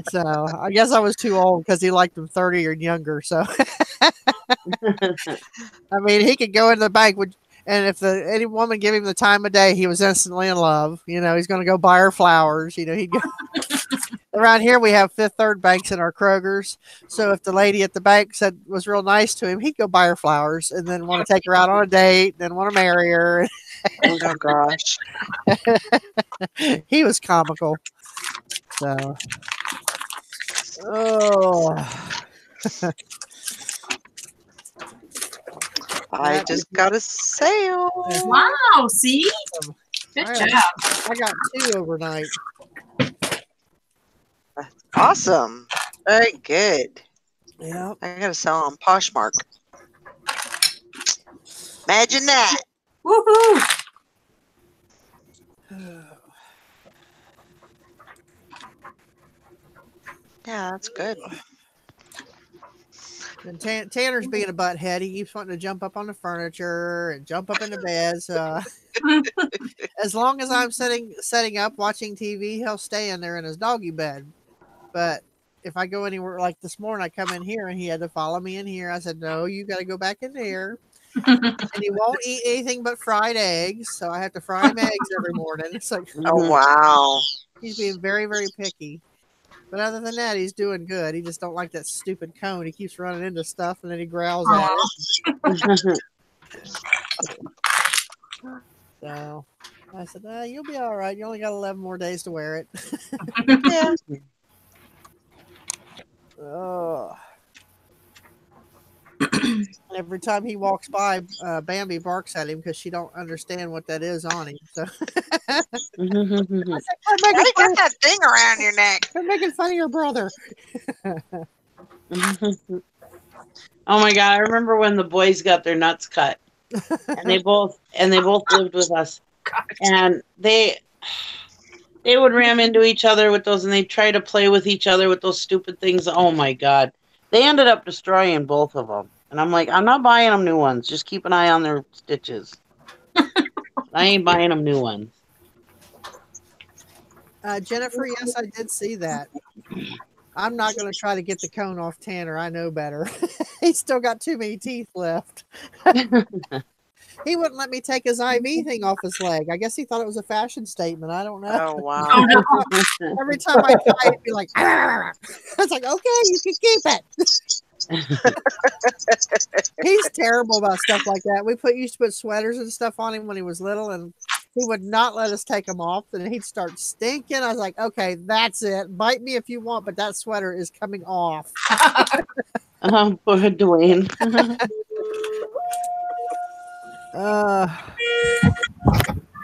So I guess I was too old because he liked them 30 or younger. So I mean, he could go into the bank and if any woman gave him the time of day, he was instantly in love. He's going to go buy her flowers. He'd go. Around here, we have Fifth Third banks in our Krogers. So if the lady at the bank was real nice to him, he'd go buy her flowers and then want to take her out on a date, and then want to marry her. Oh gosh. He was comical. So, oh, I just got a sale. Wow. See? Good job. I got 2 overnight. Awesome. Very good. Yeah. I got a sale on Poshmark. Imagine that. Woohoo. Yeah, that's good. And Tanner's being a butthead. He keeps wanting to jump up on the furniture and jump up in the bed. So as long as I'm setting up watching TV, he'll stay in there in his doggy bed. But if I go anywhere, like this morning, I come in here and he had to follow me in here. I said, "No, you got to go back in there." And he won't eat anything but fried eggs, so I have to fry him eggs every morning. It's like, Oh wow. he's being very, very picky. But other than that, he's doing good. He just don't like that stupid cone. He keeps running into stuff and then he growls at it. So I said, "You'll be all right. You only got 11 more days to wear it." Yeah. Oh. Every time he walks by, Bambi barks at him because she don't understand what that is on him. So I said, Why you got that thing around your neck? "You're making fun of your brother." Oh my God! I remember when the boys got their nuts cut, and they both lived with us, and they would ram into each other with those, and they try to play with each other with those stupid things. Oh my God! They ended up destroying both of them, and I'm like, I'm not buying them new ones. Just keep an eye on their stitches. I ain't buying them new ones. Jennifer, yes, I did see that. I'm not going to try to get the cone off Tanner. I know better. He's still got too many teeth left. He wouldn't let me take his IV thing off his leg. I guess he thought it was a fashion statement. I don't know. Oh wow. Every time I try, he'd be like, "Arr!" I was like, "Okay, you can keep it." He's terrible about stuff like that. We used to put sweaters and stuff on him when he was little, and he would not let us take them off. And he'd start stinking. I was like, "Okay, that's it. Bite me if you want, but that sweater is coming off." Poor Dwayne.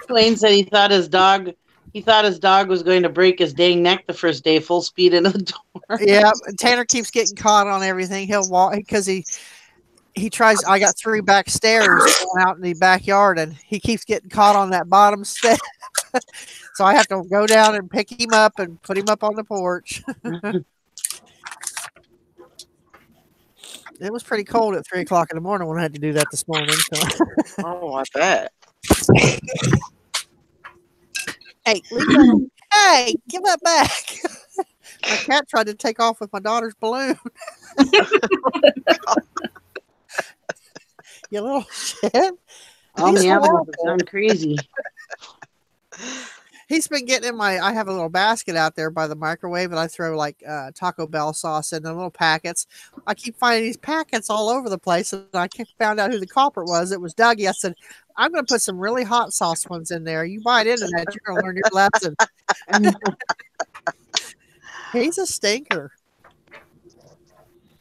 Dwayne said he thought his dog was going to break his dang neck the first day, full speed into the door. Yeah, Tanner keeps getting caught on everything. He'll walk because he tries. I got 3 back stairs going out in the backyard, and he keeps getting caught on that bottom step. So I have to go down and pick him up and put him up on the porch. It was pretty cold at 3 o'clock in the morning when I had to do that this morning. So. Oh, I bet. Hey, leave that. Hey, give that back. My cat tried to take off with my daughter's balloon. You little shit. Oh, He's the animals have horrible. gone crazy. He's been getting in my. I have a little basket out there by the microwave, and I throw like Taco Bell sauce in the little packets. I keep finding these packets all over the place, and I found out who the culprit was. It was Dougie. I said, "I'm going to put some really hot sauce ones in there. You bite into that, you're going to learn your lesson." He's a stinker.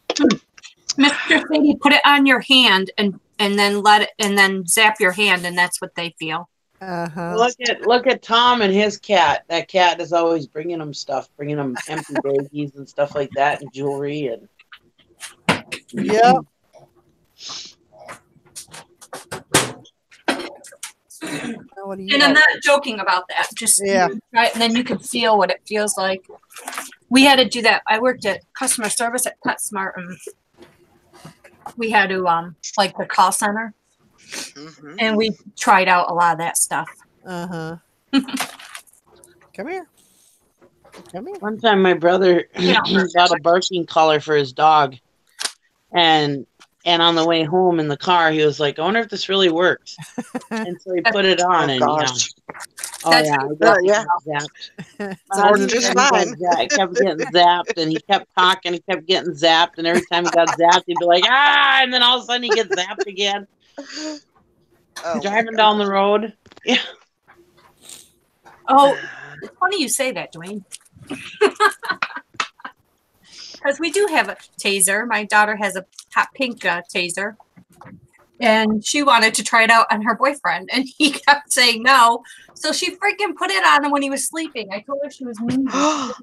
Mr. Sadie, put it on your hand and then let it and then zap your hand, and that's what they feel. Uh-huh. Look at Tom and his cat. That cat is always bringing him stuff, bringing him empty baggies and stuff like that, and jewelry and. Yep. What do you And I'm got? not joking about that. Just Yeah. right, and then you can feel what it feels like. We had to do that. I worked at customer service at PetSmart, and we had to like the call center, and we tried out a lot of that stuff. Uh-huh. Come here. Come here. One time, my brother got a barking collar for his dog, and on the way home in the car, he was like, "I wonder if this really works." And so he put it on, and gosh. yeah, zapped. My Worked husband just said he got fine. kept getting zapped, and he kept talking, he kept getting zapped, and every time he got zapped, he'd be like, "Ah!" And then all of a sudden, he gets zapped again. Oh, Driving down the road. Yeah. Oh, it's funny you say that, Dwayne. Because we do have a taser. My daughter has a hot pink taser. And she wanted to try it out on her boyfriend. And he kept saying no. So she freaking put it on him when he was sleeping. I told her she was mean. Oh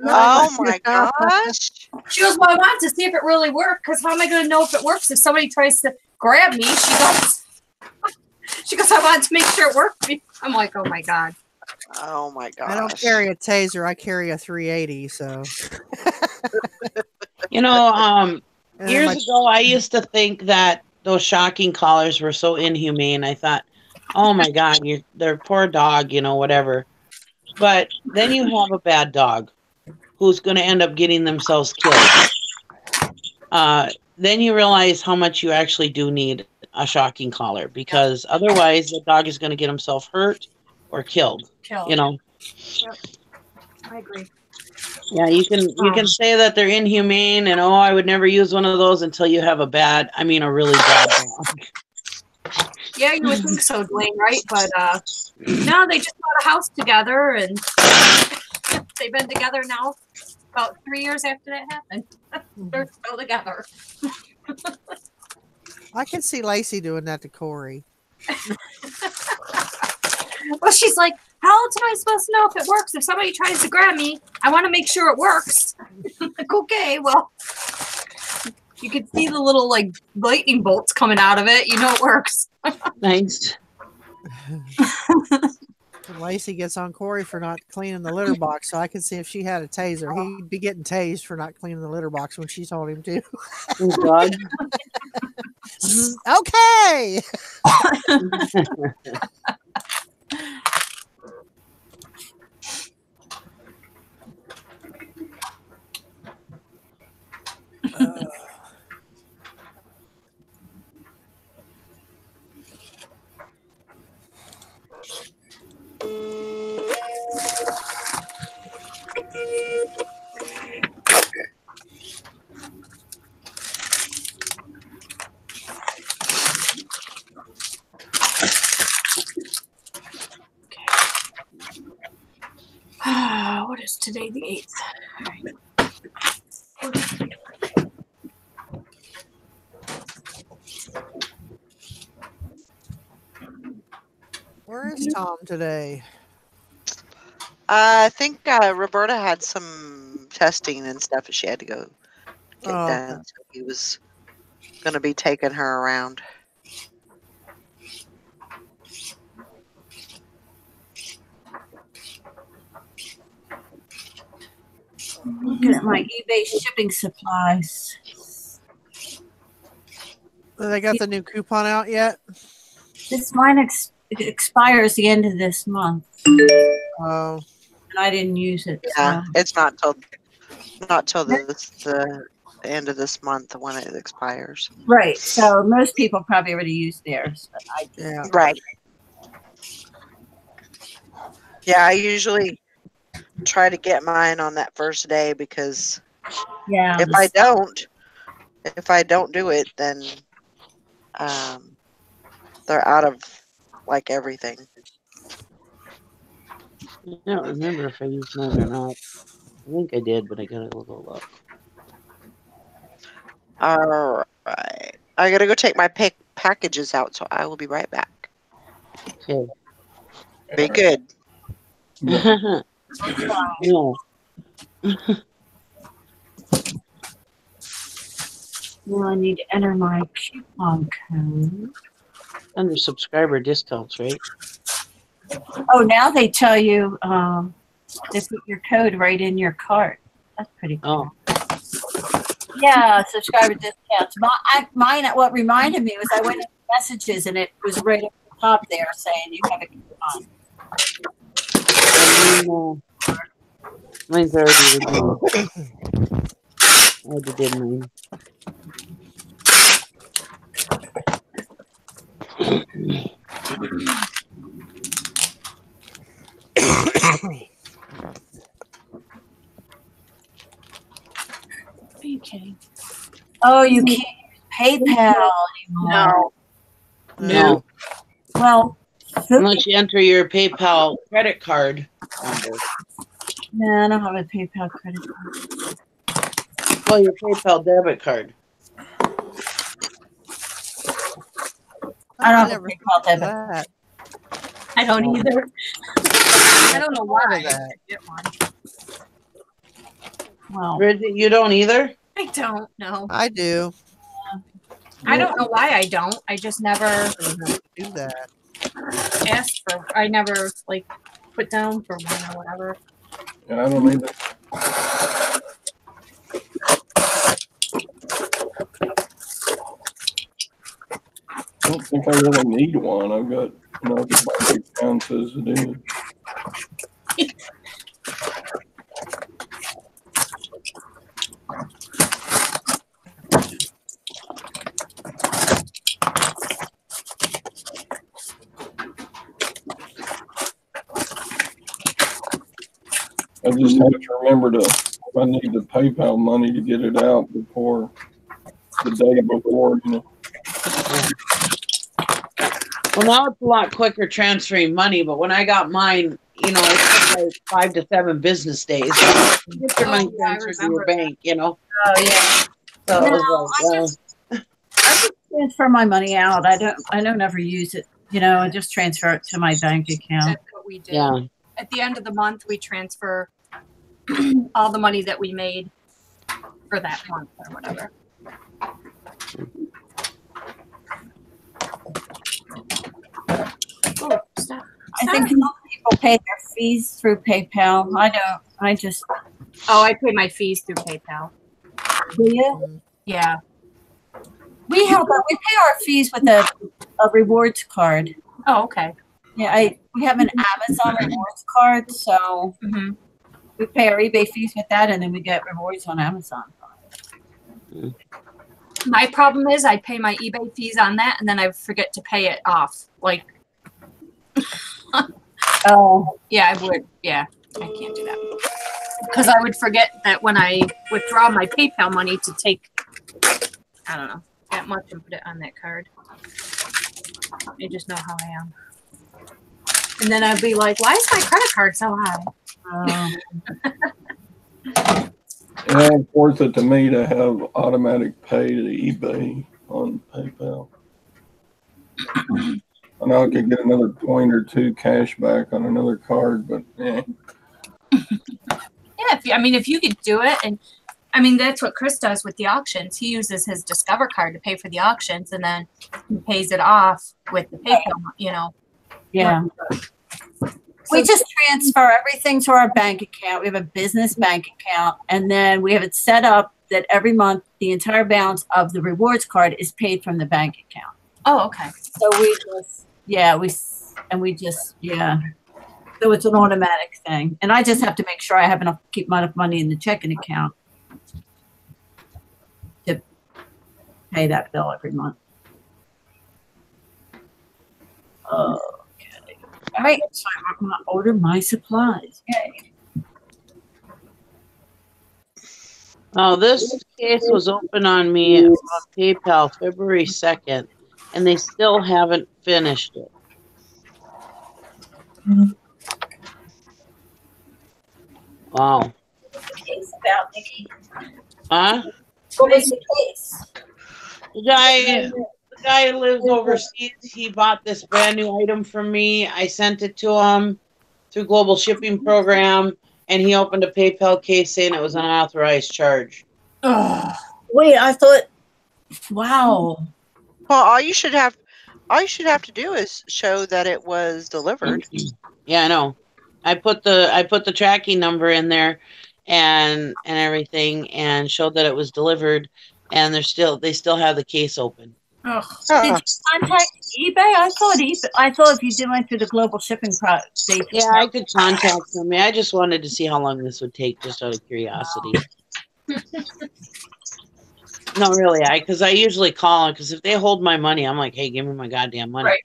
my gosh. She goes, well, I wanted to see if it really worked. Because how am I going to know if it works if somebody tries to grab me? She goes, I wanted to make sure it worked. I'm like, oh my God. Oh my gosh. I don't carry a taser. I carry a 380. So, You know, And then years ago, I used to think that those shocking collars were so inhumane. I thought, oh my God, they're poor dog, whatever. But then you have a bad dog who's going to end up getting themselves killed. Then you realize how much you actually do need a shocking collar, because otherwise the dog is going to get himself hurt or killed. Yep. I agree. Yeah, you can say that they're inhumane and I would never use one of those until you have a really bad dog. Yeah, you would think so, Dwayne, right? But no, they just bought a house together, and they've been together now about 3 years after that happened. They're still together. I can see Lacey doing that to Corey. Well, she's like, how else am I supposed to know if it works? If somebody tries to grab me, I want to make sure it works. Like, okay, well, you can see the little like lightning bolts coming out of it. You know it works. Nice. And Lacey gets on Corey for not cleaning the litter box, so I can see if she had a taser, he'd be getting tased for not cleaning the litter box when she told him to. Oh, God. Okay. What is today, the 8th? Where is Tom today? I think Roberta had some testing and stuff that she had to go get done. Okay. So he was going to be taking her around. Looking at my eBay shipping supplies. They got the new coupon out yet? This mine expires the end of this month, Oh, and I didn't use it. Yeah, So. it's not till the end of this month when it expires. Right. So most people probably already used theirs. But I didn't. yeah. Right. Yeah, I usually try to get mine on that first day because Yeah. if I don't do it, then they're out of like everything. I don't remember if I used mine or not. I think I did, but I gotta go look. All right. I gotta go take my packages out, so I will be right back. Okay. Be good. No. Well, I need to enter my coupon code. Under subscriber discounts, right? Oh, now they tell you they put your code right in your cart. That's pretty cool. Oh. Yeah, subscriber discounts. Mine, what reminded me was I went into messages and it was right at the top there saying you have a coupon. Mine's already redeemed. I already did mine. Okay. Oh, you can't use PayPal anymore. No. Well, Unless you enter your PayPal credit card number. no, I don't have a PayPal credit card. Well, your PayPal debit card. I don't have a never PayPal debit. that. I don't either. I don't know why. Part of that. Get one. Well, Bridget, you don't either? I don't know. I do. I don't know why I don't. I just never I don't have to do that. asked for. I never like put down for one or whatever. Yeah, I don't either. I don't think I really need one. I've got enough bank accounts as it is. I just have to remember to, if I need the PayPal money to get it out before the day before, you know. Well, now it's a lot quicker transferring money, but when I got mine, you know, it took like 5 to 7 business days to get your money yeah, I transferred to your remember that. bank, you know. oh yeah. So it No, was like, I just transfer my money out. I don't ever use it. You know, I just transfer it to my bank account. That's what we did. yeah. At the end of the month, we transfer all the money that we made for that month or whatever. Oh, stop. I think some people pay their fees through PayPal. I don't. I just. Oh, I pay my fees through PayPal. Do you? Yeah. We pay our fees with a rewards card. Oh, okay. Yeah, we have an Amazon rewards card, so Mm-hmm. we pay our eBay fees with that, and then we get rewards on Amazon. My problem is I pay my eBay fees on that, and then I forget to pay it off. Like, Oh, yeah, I would. Yeah, I can't do that because I would forget that when I withdraw my PayPal money to take, I don't know, that much and put it on that card. You just know how I am. And then I'd be like, why is my credit card so high? Yeah, it's worth it to me to have automatic pay to eBay on PayPal. I know I could get another point or two cash back on another card, but Yeah, if you could do it, and I mean that's what Chris does with the auctions. He uses his Discover card to pay for the auctions, and then he pays it off with the PayPal. You know. yeah. We just transfer everything to our bank account. We have a business bank account, and then we have it set up that every month the entire balance of the rewards card is paid from the bank account. Oh, okay. So we just, And we just, yeah. So it's an automatic thing. And I just have to make sure I have enough, keep enough money in the checking account to pay that bill every month. Okay. All right. So I'm going to order my supplies. Yay. Oh, this case was open on me on PayPal February 2nd, and they still haven't finished it. Wow. What's the case about, Nikki? Huh? What is the case? The guy lives overseas. He bought this brand new item from me. I sent it to him through Global Shipping Program, and he opened a PayPal case saying it was an unauthorized charge. Wait, I thought, wow. Well, all you should have to do is show that it was delivered. Yeah, I know. I put the tracking number in there and everything and showed that it was delivered, and they still have the case open. Did you contact eBay? I thought if you did went through the global shipping they Yeah, I could contact them. I just wanted to see how long this would take, just out of curiosity. No, really, because I usually call them, because if they hold my money, I'm like, hey, give me my goddamn money. Right.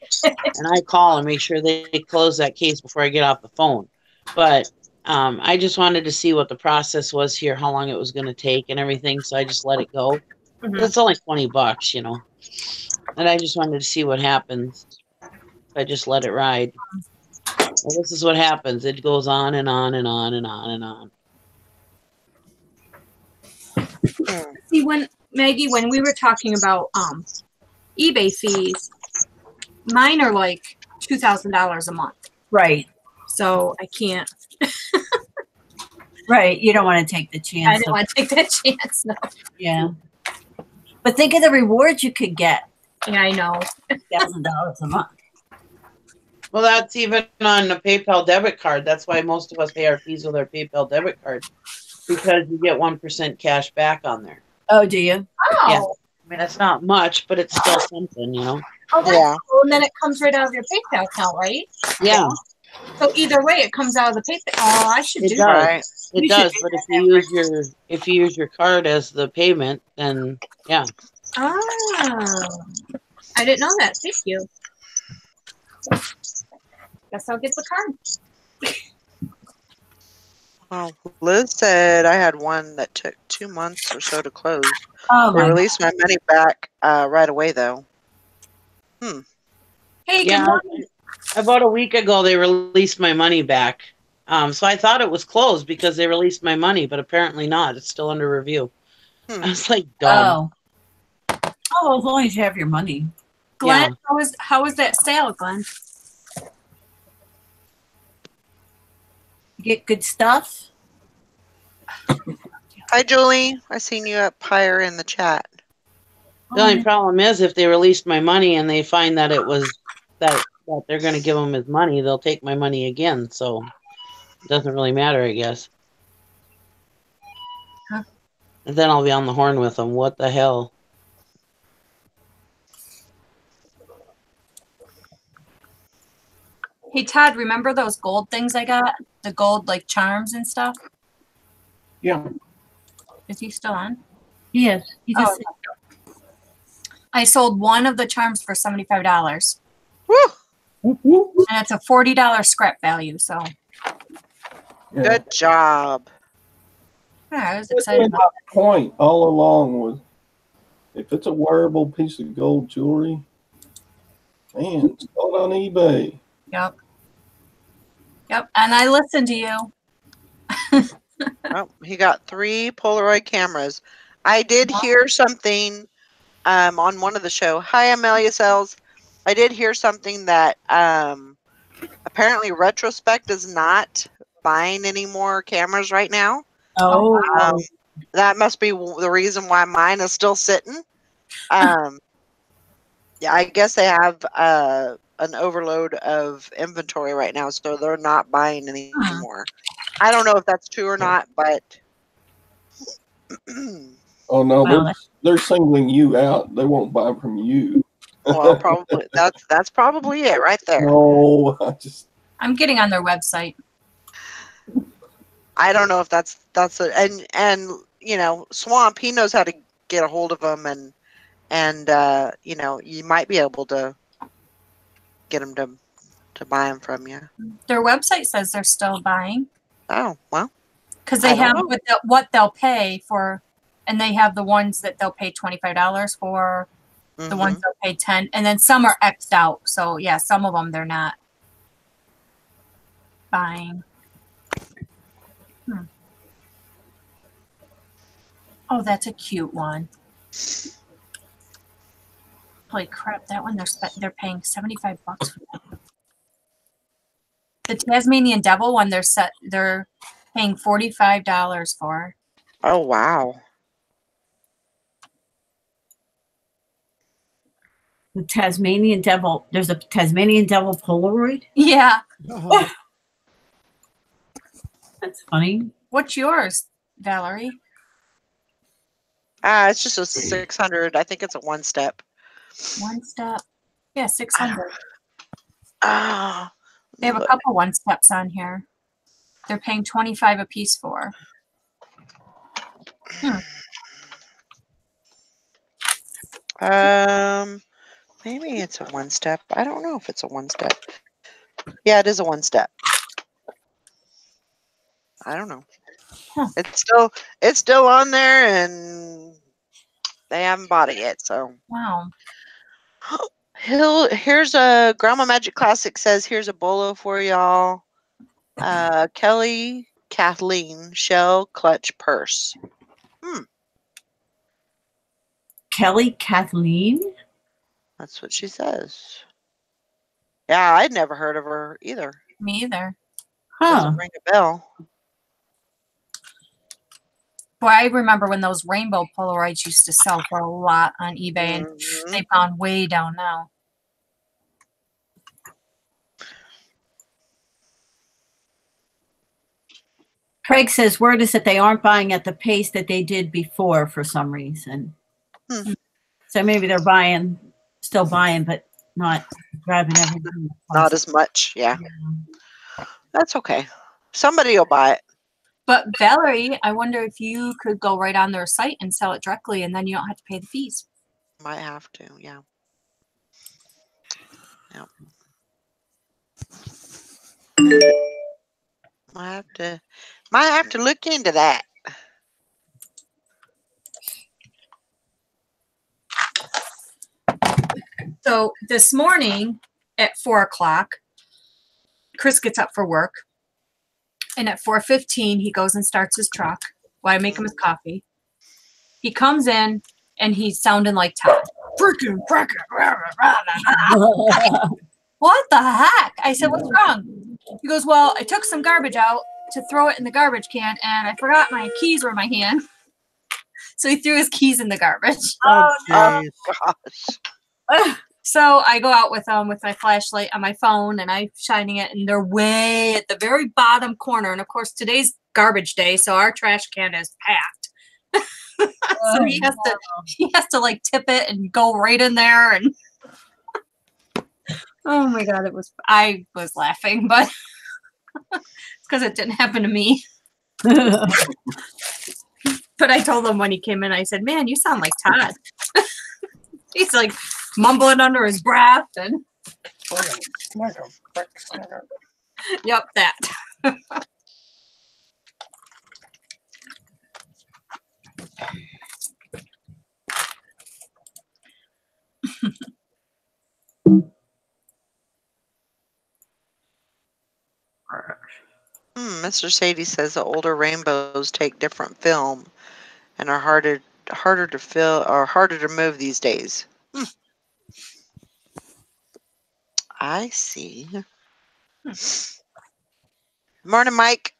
And I call and make sure they close that case before I get off the phone. But I just wanted to see what the process was here, how long it was going to take and everything, so I just let it go. It's only $20, you know. And I just wanted to see what happens. I just let it ride. Well, this is what happens. It goes on and on and on and on and on. See, Maggie, when we were talking about eBay fees, mine are like $2,000 a month. Right. So I can't. Right. You don't want to take the chance. I don't want to take that chance. No. Yeah. But think of the rewards you could get. Yeah, I know. $1,000 a month. Well, that's even on a PayPal debit card. That's why most of us pay our fees with our PayPal debit card, because you get 1% cash back on there. Oh, do you? Oh. Yeah. I mean, it's not much, but it's still something, you know? Oh, that's cool. And then it comes right out of your PayPal account, right? Yeah. So either way, it comes out of the PayPal. Oh, I should do that. It does, but if you use your card as the payment, then yeah. Oh, I didn't know that. Thank you. Guess I'll get the card. Well, Liz said I had one that took 2 months or so to close. Oh, they released my money back right away, though. Hey, good morning. About a week ago, they released my money back. So I thought it was closed because they released my money, but apparently not. It's still under review. I was like, dumb. Oh, as long as you have your money. Glenn, how was that sale, Glenn? Get good stuff. Hi, Julie. I seen you up higher in the chat. The only problem is if they released my money and they find that it was that they're going to give him his money, they'll take my money again. So it doesn't really matter, I guess. Huh. And then I'll be on the horn with them. What the hell? Hey, Todd, remember those gold things I got? The gold, like, charms and stuff? Yeah. Is he still on? Yes. Oh. I sold one of the charms for $75. Woo! And it's a $40 scrap value, so. Yeah. Good job. Yeah, I was excited about that. Point all along was, if it's a wearable piece of gold jewelry, man, sell it on eBay. Yep. Yep, and I listened to you. Oh, he got 3 Polaroid cameras. I did hear something on one of the show. Hi, Amelia Sells. I did hear something that apparently Retrospect is not buying any more cameras right now. Oh. That must be the reason why mine is still sitting. Yeah, I guess they have an overload of inventory right now, so they're not buying any more. I don't know if that's true or not, but Oh no, they're singling you out. They won't buy from you. Well, probably that's probably it right there. No, I'm getting on their website. I don't know if that's and Swamp, he knows how to get a hold of them, and you might be able to get them to buy them from you. Their website says they're still buying Oh, well, because I they don't have know. what they'll pay for, and they have the ones that they'll pay $25 for, the ones they'll pay 10, and then some are X'd out. So yeah, some of them they're not buying. Oh, that's a cute one. Holy crap! That one they're paying $75 for. That. The Tasmanian Devil one they're paying $45 for. Oh, wow. The Tasmanian Devil. There's a Tasmanian Devil Polaroid. Yeah. Oh, That's funny. What's yours, Valerie? It's just a 600. I think it's a one step. One step. Yeah, 600. Ah, They have a couple one steps on here. They're paying $25 a piece for. Maybe it's a one step. I don't know if it's a one step. Yeah, it is a one step. I don't know. Huh. It's still on there, and they haven't bought it yet. So Wow. here's a Grandma Magic Classic says here's a bolo for y'all. Kelly Kathleen Shell Clutch Purse. Kelly Kathleen. That's what she says. Yeah, I'd never heard of her either. Me either. Huh. Doesn't ring a bell. Boy, I remember when those rainbow Polaroids used to sell for a lot on eBay, and they've gone way down now. Craig says word is that they aren't buying at the pace that they did before for some reason. So maybe they're still buying, but not grabbing everything. Not as much, yeah. That's okay. Somebody will buy it. But Valerie, I wonder if you could go right on their site and sell it directly, and then you don't have to pay the fees. Might have to, yeah. Yep. Might have to look into that. So this morning at 4 o'clock, Chris gets up for work. And at 4:15, he goes and starts his truck while I make him his coffee. He comes in and he's sounding like Todd. Freaking. What the heck? I said, what's wrong? He goes, well, I took some garbage out to throw it in the garbage can and I forgot my keys were in my hand. So he threw his keys in the garbage. oh, Oh, jeez. gosh. So I go out with my flashlight on my phone and I'm shining it, and they're way at the very bottom corner. And of course, today's garbage day, so our trash can is packed. So he has to like tip it and go right in there. And oh my god, I was laughing, but it's because it didn't happen to me. But I told him when he came in, I said, "Man, you sound like Todd." He's like mumbling under his breath and yep, that. Mr. Sadie says the older rainbows take different film and are harder to fill or harder to move these days. I see. Morning, Mike.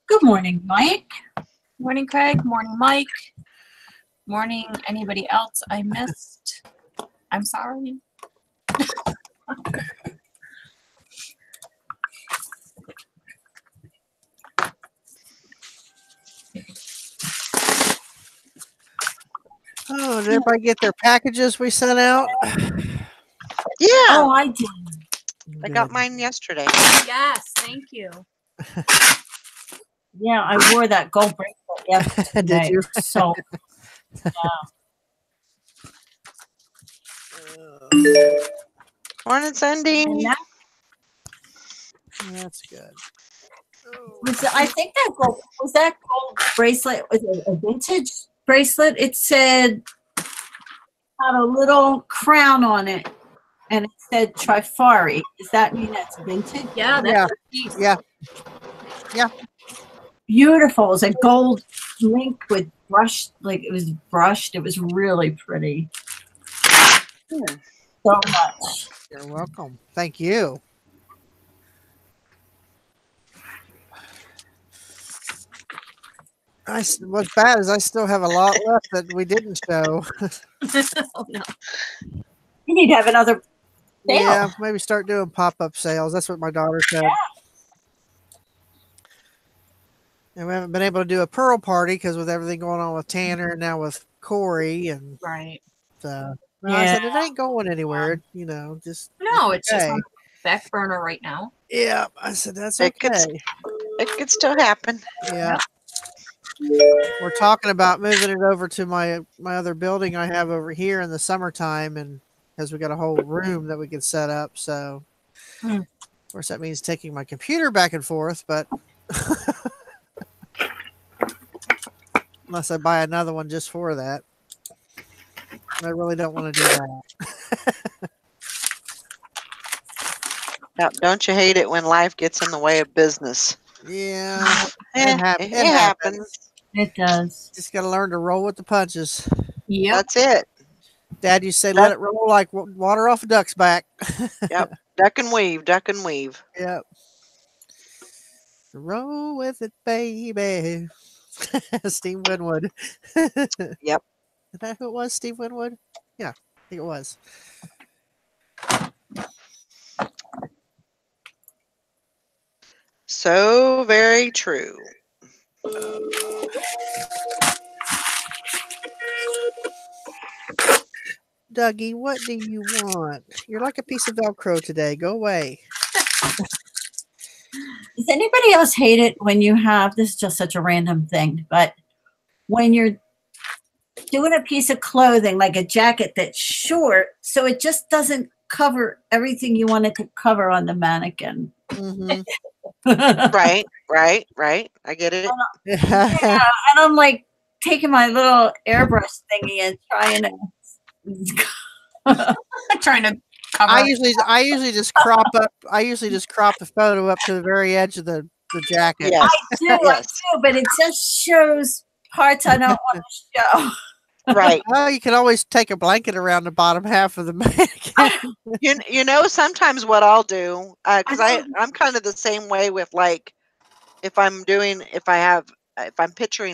Good morning, Mike. Morning, Craig. Morning, Mike. Morning, anybody else I missed? I'm sorry. Oh, did everybody get their packages we sent out? Yeah, Oh, I did. I got Good. mine yesterday. Yes, thank you. Yeah, I wore that gold bracelet yesterday. Did you? So Morning, Cindy. and that That's good. was, I think that gold bracelet was a vintage bracelet. It said had a little crown on it, and it said Trifari. Does that mean that's vintage? Yeah, that's Yeah. a piece. Yeah. Beautiful. It was a gold link with brushed, like it was brushed. It was really pretty. So much. You're welcome. Thank you. What's bad is I still have a lot left that we didn't show. Oh no. You need to have another sale. Yeah, maybe start doing pop-up sales. That's what my daughter said. And we haven't been able to do a Pearl party because with everything going on with Tanner and now with Corey, and Right. I said it ain't going anywhere. You know, just No, it's just okay. on the back burner right now. Yeah, I said that's It could- okay. It could still happen. Yeah. We're talking about moving it over to my other building I have over here in the summertime, and because we got a whole room that we can set up. So, of course, that means taking my computer back and forth, but unless I buy another one just for that, I really don't want to do that. Yep, don't you hate it when life gets in the way of business? Yeah, It happens. It does. Just got to learn to roll with the punches. Yep. That's it. Dad used to say, "Let it roll like water off a duck's back." Yep. Duck and weave, duck and weave. Yep. Roll with it, baby. Steve Winwood. Yep. Is that who it was? Steve Winwood? Yeah, I think it was. So very true. Dougie, what do you want? You're like a piece of Velcro today. Go away. Does anybody else hate it when you have, this is just such a random thing, but when you're doing a piece of clothing, like a jacket that's short, so it just doesn't cover everything you want it to cover on the mannequin. Mm-hmm. Right. I get it. Yeah, and I'm like taking my little airbrush thingy and trying to Trying to cover. I usually just crop up. I usually just crop the photo up to the very edge of the jacket. Yes. I do, but it just shows parts I don't want to show. Right. Well, you can always take a blanket around the bottom half of the mannequin. You know, sometimes what I'll do, because I'm kind of the same way with, like, if I'm picturing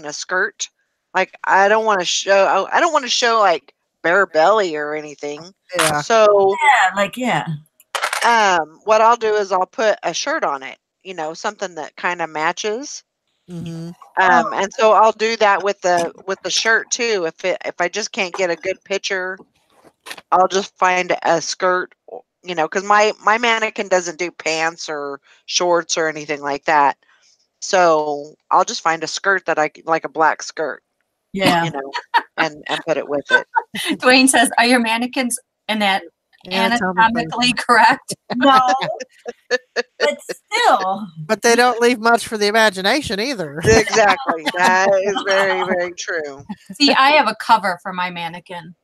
a skirt, like I don't want to show like bare belly or anything. Yeah. So what I'll do is I'll put a shirt on it, you know, something that kind of matches. Mm-hmm. And so I'll do that with the shirt too. If I just can't get a good picture, I'll just find a skirt, you know, because my mannequin doesn't do pants or shorts or anything like that. So I'll just find a skirt that like a black skirt, you know, and put it with it. Dwayne says, "Are your mannequins anatomically correct?" No, but still. But they don't leave much for the imagination either. Exactly. That is very, very true. See, I have a cover for my mannequin.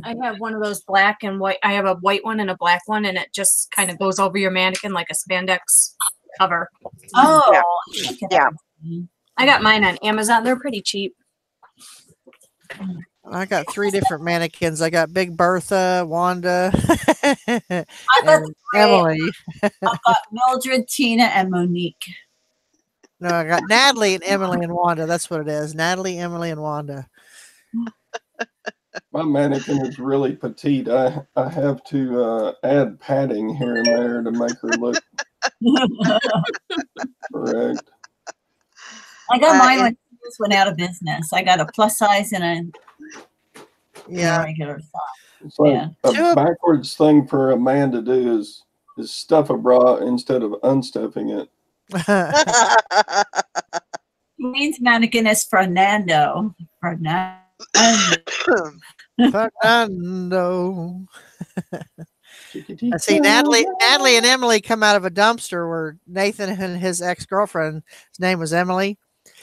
I have one of those black and white. I have a white one and a black one, and it just kind of goes over your mannequin like a spandex cover. Oh, Yeah. I got mine on Amazon. They're pretty cheap. I got 3 different mannequins. I got Big Bertha, Wanda, and Emily. I've got Mildred, Tina, and Monique. No, I got Natalie and Emily and Wanda. That's what it is. Natalie, Emily, and Wanda. My mannequin is really petite. I have to add padding here and there to make her look correct. I got mine when this went out of business. I got a plus size and a Yeah. regular size. It's like Yeah. a backwards thing for a man to do is stuff a bra instead of unstuffing it. Means mannequin is Fernando. Fernando. Fernando. I see Natalie and Emily come out of a dumpster where Nathan and his ex-girlfriend, his name was Emily,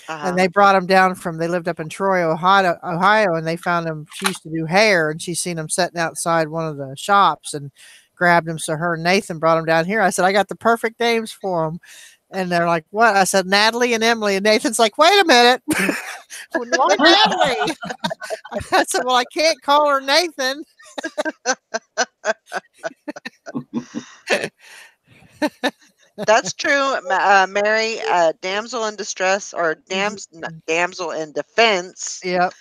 and they brought him down from, they lived up in Troy, Ohio, and they found him, she used to do hair, and she seen him sitting outside one of the shops and grabbed him. So her and Nathan brought him down here. I said, I got the perfect names for him. And they're like, what? I said, Natalie and Emily. And Nathan's like, wait a minute. Why Natalie? I said, well, I can't call her Nathan. That's true, Mary. Damsel in distress or damsel in defense. Yep.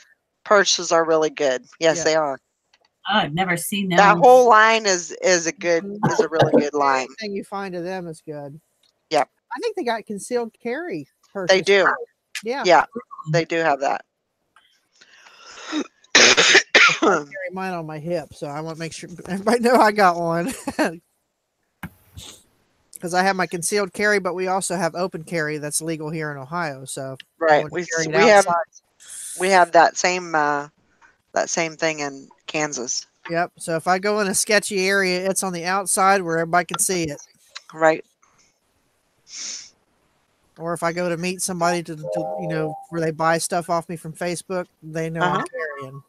Purses are really good. Yes, they are. Oh, I've never seen them. That whole line is a really good line. Anything you find of them is good. Yep. I think they got concealed carry purses. They do. Yeah. Yeah, they do have that. I carry mine on my hip, so I want to make sure everybody know I got one. Because I have my concealed carry, but we also have open carry that's legal here in Ohio. So right, we have that same thing in Kansas. Yep. So if I go in a sketchy area, it's on the outside where everybody can see it. Right. Or if I go to meet somebody to where they buy stuff off me from Facebook, they know I'm carrying.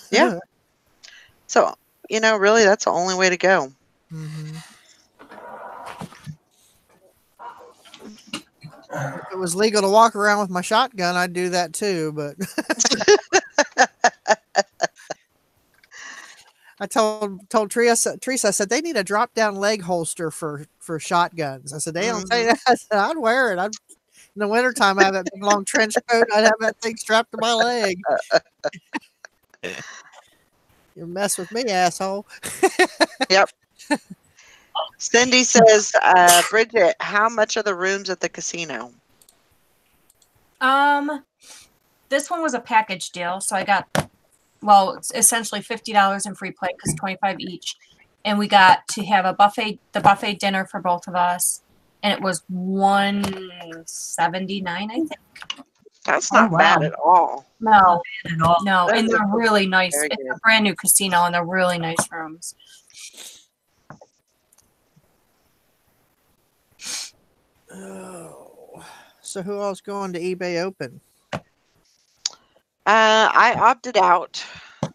Yeah. So, really, that's the only way to go. Mm-hmm. If it was legal to walk around with my shotgun, I'd do that too. But I told Teresa, I said, they need a drop down leg holster for shotguns. I said, they don't say that. I said, I'd wear it. In the wintertime, I have that big long trench coat. I'd have that thing strapped to my leg. You mess with me, asshole. Yep. Cindy says, Bridget, how much are the rooms at the casino? This one was a package deal, so I got, it's essentially $50 in free play because $25 each, and we got to have the buffet dinner for both of us, and it was $179, I think. That's not bad at all. No, That and is they're really nice. very It's good. a brand new casino, and they're really nice rooms. Oh, so who else going to eBay Open? I opted out.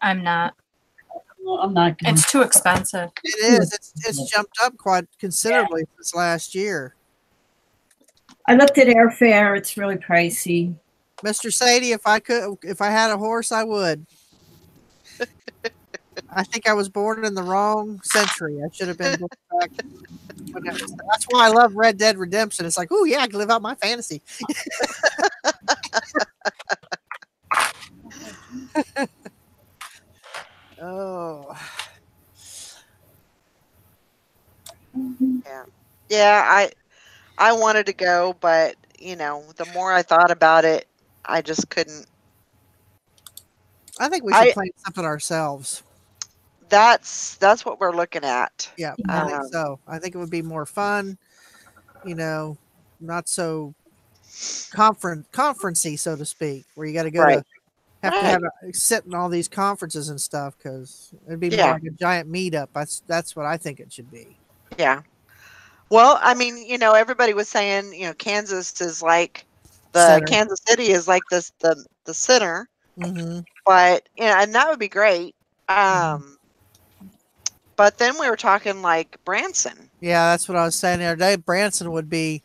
I'm not. Well, I'm not. It's too expensive. It is. It's jumped up quite considerably since last year. I looked at airfare. It's really pricey. Mr. Sadie, if I had a horse, I would. I think I was born in the wrong century. I should have been born back. That's why I love Red Dead Redemption. It's like, oh yeah, I can live out my fantasy. Oh. Yeah, I wanted to go, but the more I thought about it, I just couldn't. I think we should plan something ourselves. That's what we're looking at. Yeah, I think so. I think it would be more fun, not so conferencey, so to speak, where you got to go to have sit in all these conferences and stuff, because it'd be more like a giant meetup. That's what I think it should be. Yeah. Well, I mean, everybody was saying, Kansas is like Kansas City is like the center, but and that would be great. But then we were talking like Branson. Yeah, that's what I was saying the other day. Branson would be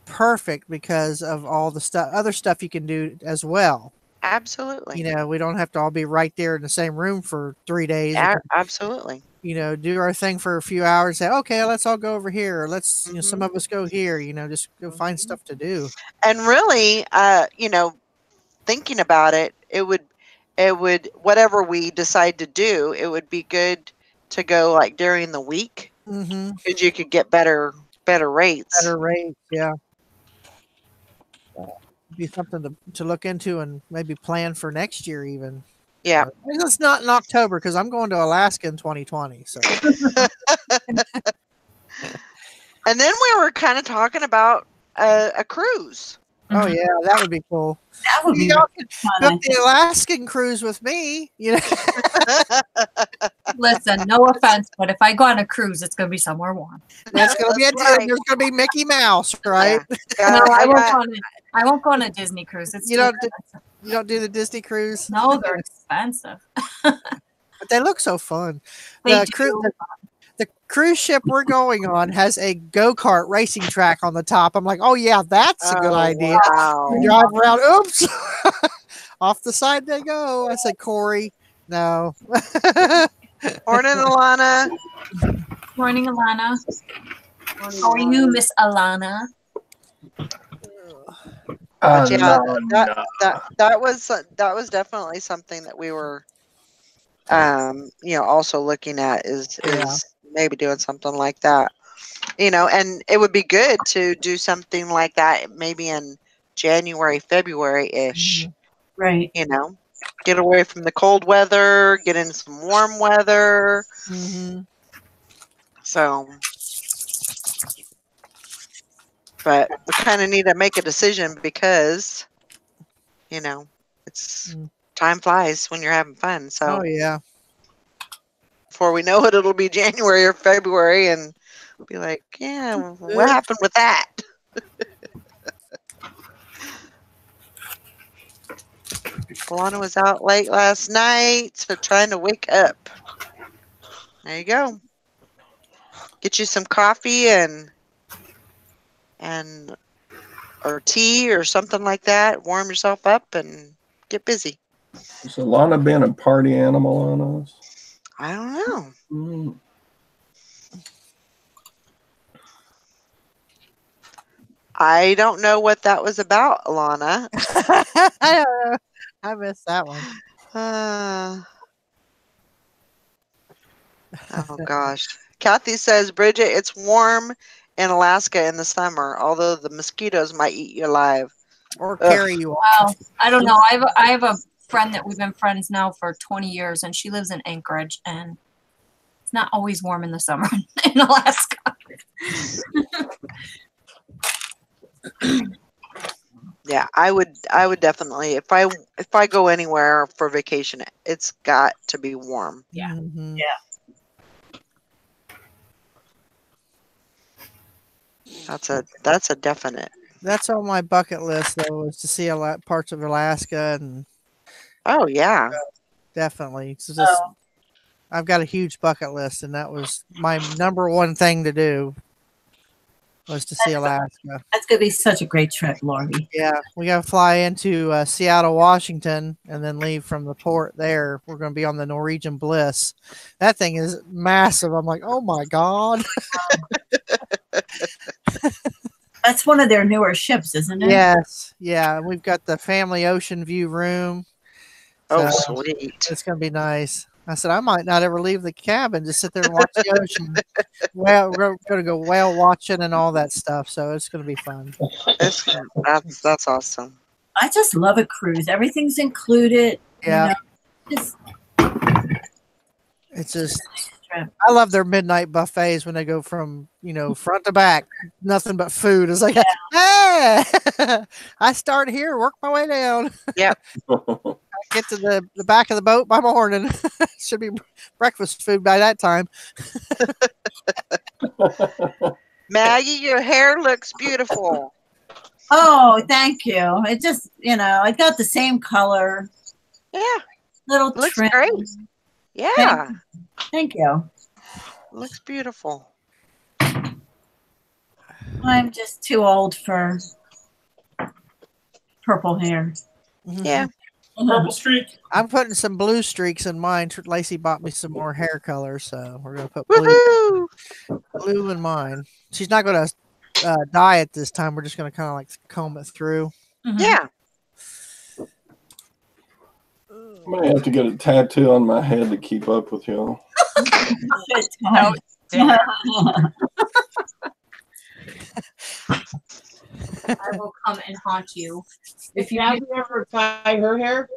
perfect because of all the other stuff you can do as well. Absolutely. We don't have to all be right there in the same room for 3 days. Absolutely. Do our thing for a few hours. Say, okay, let's all go over here. Or let's, some of us go here. Just go find stuff to do. And really, thinking about it, it would whatever we decide to do, it would be good to go like during the week, because you could get better rates. Better rates, yeah. Be something to look into and maybe plan for next year even. Yeah. It's not in October because I'm going to Alaska in 2020. So And then we were kind of talking about a cruise. oh yeah, that would be cool. That would be Y'all can fun. I book the think. Alaskan cruise with me. You know, Listen, no offense, but if I go on a cruise, it's going to be somewhere warm. that's gonna be a That's deal. right. There's gonna be Mickey Mouse, right? No, I I won't got, go on. I won't go on a Disney cruise. It's You too don't do- expensive. You don't do the Disney cruise, No, they're expensive. but they look so fun. They The do. the cruise ship we're going on has a go-kart racing track on the top. I'm like, oh yeah, that's a good idea. Wow. We drive around. Oops, off the side they go. I said, Corey, no. Morning, Alana. Morning, Alana. How are you, Miss Alana? But yeah, No. that was definitely something that we were, also looking at is Yeah. maybe doing something like that. And it would be good to do something like that maybe in January, February-ish. Right. Get away from the cold weather, get in some warm weather. Mm-hmm. So, but we kind of need to make a decision because, it's time flies when you're having fun. So Oh yeah. before we know it, it'll be January or February, and we'll be like, yeah, what happened with that? Alana was out late last night, so trying to wake up. There you go. Get you some coffee and or tea or something like that. Warm yourself up and get busy. Is Alana being a party animal on us? I don't know. Mm. I don't know what that was about, Alana. I don't know. I missed that one. Oh gosh. Kathy says, Bridget, it's warm in Alaska in the summer, although the mosquitoes might eat you alive. Or Ugh. carry you off. Well, I don't know. I have a friend that we've been friends now for 20 years, and she lives in Anchorage, and it's not always warm in the summer in Alaska. Yeah, I would definitely if I go anywhere for vacation, it's got to be warm. Yeah. Mhm. That's a definite. That's on my bucket list, though, is to see a lot parts of Alaska, and Oh yeah. definitely. It's just, I've got a huge bucket list, and that was my number one thing to do was to see Alaska. That's going to be such a great trip, Lori. Yeah, we got to fly into Seattle, Washington, and then leave from the port there. We're going to be on the Norwegian Bliss. That thing is massive. I'm like, oh my God. That's one of their newer ships, isn't it? Yes. Yeah. We've got the family ocean view room. Oh So sweet. it's going to be nice. I said, I might not ever leave the cabin, just sit there and watch the ocean. Well, we're going to go whale watching and all that stuff. So it's going to be fun. That's awesome. I just love a cruise. Everything's included. Yeah. Just It's just, trip. I love their midnight buffets when they go from, front to back, nothing but food. It's like, hey, I start here, work my way down. Yep. Get to the back of the boat by morning. Should be breakfast food by that time. Maggie, your hair looks beautiful. Oh, thank you. It just, it got the same color. Yeah. Little Looks trim. great. Yeah. Thank you. Looks beautiful. I'm just too old for purple hair. Yeah. Purple streak. I'm putting some blue streaks in mine. Lacey bought me some more hair color, so we're gonna put blue, Woohoo! in mine. She's not gonna dye it this time. We're just gonna kind of like comb it through. Yeah. I might have to get a tattoo on my head to keep up with y'all. No, dear. I will come and haunt you. If you ever tie her hair,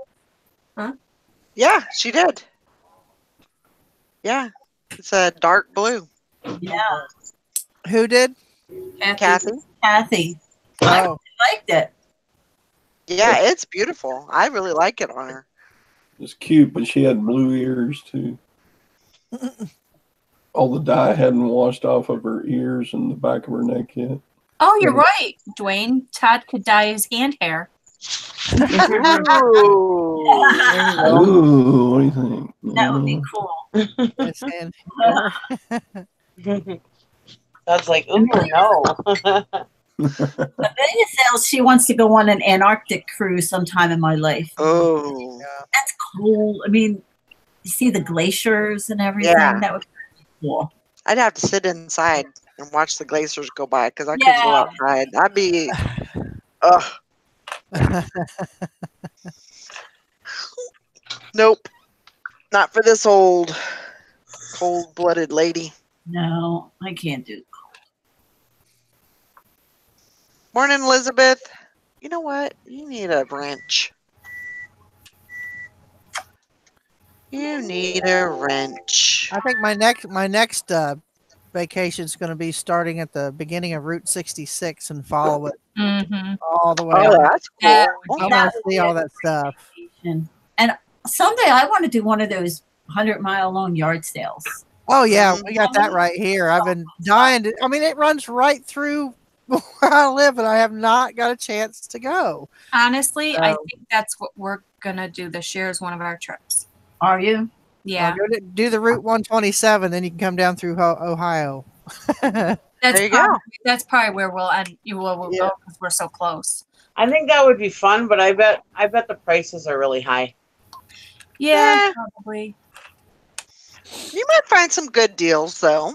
Huh? Yeah, she did. Yeah, it's a dark blue. Yeah, Who did? Kathy. Kathy. I Oh, liked it. Yeah, it's beautiful. I really like it on her. It's cute, but she had blue ears too. All the dye hadn't washed off of her ears and the back of her neck yet. Oh, you're right, Dwayne. Todd could dye his and hair. Ooh. Ooh, what do you think? That would be cool. yes, and That's like, ooh, no. Amelia says she wants to go on an Antarctic cruise sometime in my life. Oh. That's cool. I mean, you see the glaciers and everything. Yeah. That would be cool. I'd have to sit inside and watch the glaciers go by because I couldn't go Yeah. outside. I'd be, ugh, nope, not for this old cold-blooded lady. No, I can't do. Morning, Elizabeth. You know what? You need a wrench. You need a wrench. I think my next vacation is going to be starting at the beginning of Route 66 and follow it Mm-hmm. all the way. Oh, up. that's cool. Yeah. I want to see all that stuff. And someday I want to do one of those 100-mile long yard sales. Oh yeah, we got that right here. I've been dying to. I mean, it runs right through where I live, and I have not got a chance to go. Honestly, I So- think that's what we're gonna do this year as one of our trips. Are you? Yeah, Do the Route 127, then you can come down through Ohio. that's There you probably, go. that's probably where we'll end. We'll Yeah. go because we're so close. I think that would be fun, but I bet the prices are really high. Yeah, Eh. probably. You might find some good deals, though.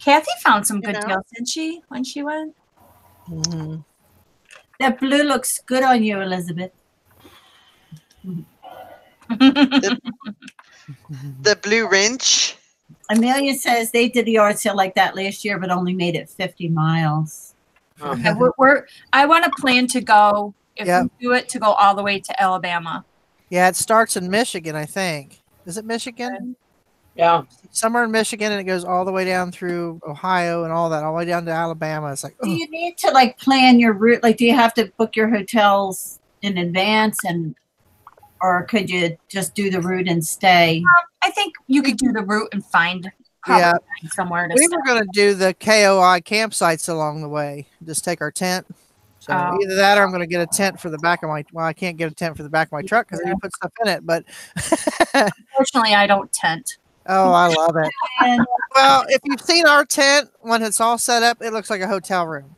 Kathy found some You good know? deals, didn't she, when she went? Mhm. That blue looks good on you, Elizabeth. The blue wrench. Amelia says they did the yard sale like that last year, but only made it 50 miles. Yeah, I want to plan to go, if Yep. we do it, to go all the way to Alabama. Yeah, it starts in Michigan, I think. Is it Michigan? Yeah. Somewhere in Michigan, and it goes all the way down through Ohio and all that, all the way down to Alabama. It's like, Do ugh. you need to like plan your route? Like, do you have to book your hotels in advance, or could you just do the route and stay? I think you could do the route and find probably Yeah. find somewhere to We stay. were going to do the KOI campsites along the way. Just take our tent. So Oh. either that, or I'm going to get a tent for the back of my. Well, I can't get a tent for the back of my truck because you put stuff in it. But Unfortunately, I don't tent. oh, I love it. And Well, if you've seen our tent when it's all set up, it looks like a hotel room.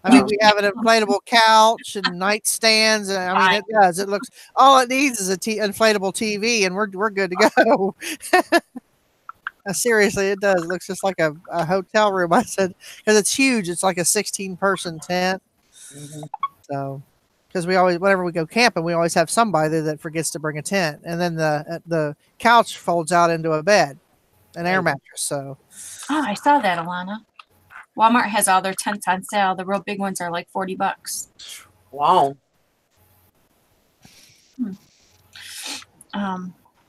I mean, we have an inflatable couch and nightstands. And, I mean, it does. It looks. All it needs is a inflatable TV, and we're good to go. Seriously, it does. It looks just like a hotel room. I said because it's huge. It's like a 16-person tent. So, because we always, whenever we go camping, we always have somebody there that forgets to bring a tent, and then the couch folds out into a bed, an air mattress. So, Oh, I saw that, Alana. Walmart has all their tents on sale. The real big ones are like $40. Wow.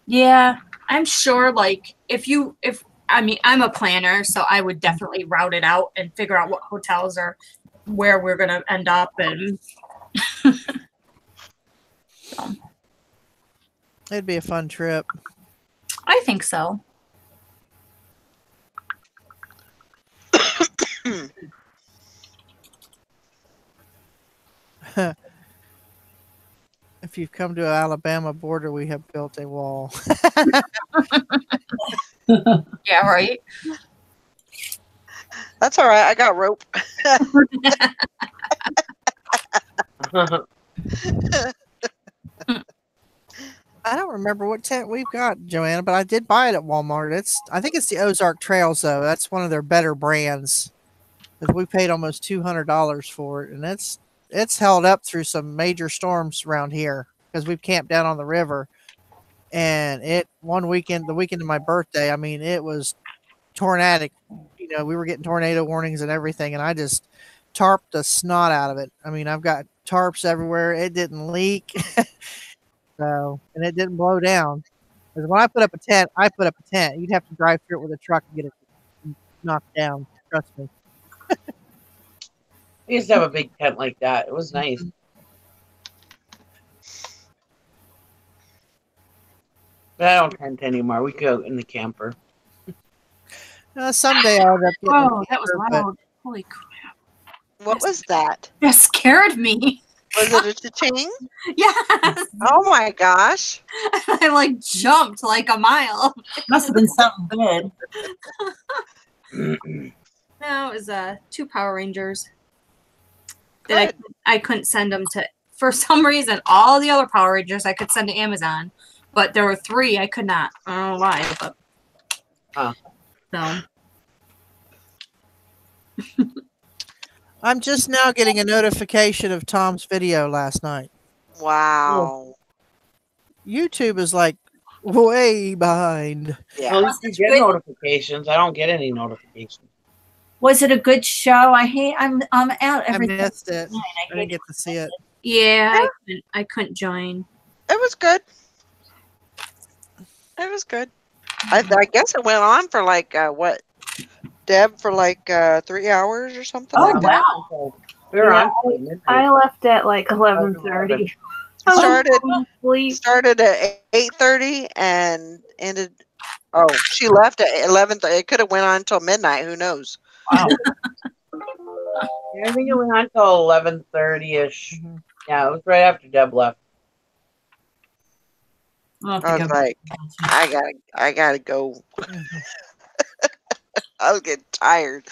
Yeah, I'm sure. Like, if I mean, I'm a planner, so I would definitely route it out and figure out what hotels are where we're gonna end up, and it'd be a fun trip. I think so. If you've come to an Alabama border, we have built a wall. Yeah, right. That's all right. I got rope. I don't remember what tent we've got, Joanna, but I did buy it at Walmart. I think it's the Ozark Trails, though. That's one of their better brands. Because we paid almost $200 for it, and it's held up through some major storms around here because we've camped down on the river. And the weekend of my birthday, I mean, it was tornadic. You know, we were getting tornado warnings and everything, and I just tarped the snot out of it. I mean, I've got tarps everywhere. It didn't leak. So, and it didn't blow down. Because when I put up a tent, I put up a tent. You'd have to drive through it with a truck and get it knocked down. Trust me. We used to have a big tent like that. It was nice. But I don't tent anymore. We go in the camper. Someday I'll end up getting Oh, that was a camper, but loud. Holy crap. What was that? That scared me. Was it a cha-ching? Yes. Oh my gosh. I like jumped like a mile. Must have been something good. No, it was 2 Power Rangers. That Good. I couldn't send them to, for some reason, all the other Power Rangers I could send to Amazon. But there were 3 I could not. I don't know why, but so I'm just now getting a notification of Tom's video last night. Wow. YouTube is like way behind. Yeah. Well, you get notifications. I don't get any notifications. Was it a good show? I'm out I every missed it. night. I didn't get to see it. yeah, I couldn't join. It was good. It was good. I guess it went on for like what, Deb, for like 3 hours or something Oh, like that. wow. We were Yeah, on till midnight. I left at like 11:30. Started at 8:30 and ended. Oh, she left at 11. It could have went on until midnight. Who knows? Wow. Yeah, I think it went on till 11:30ish. Yeah, it was right after Deb left. I'll have to I go was back. like, I gotta go. I was getting tired.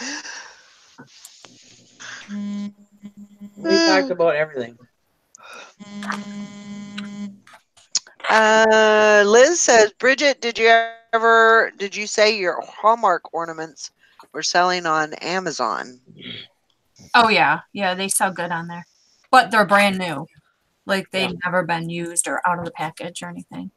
We talked about everything. Liz says, Bridget, did you say your Hallmark ornaments were selling on Amazon? Oh yeah, they sell good on there, but they're brand new. Like they've never been used or out of the package or anything.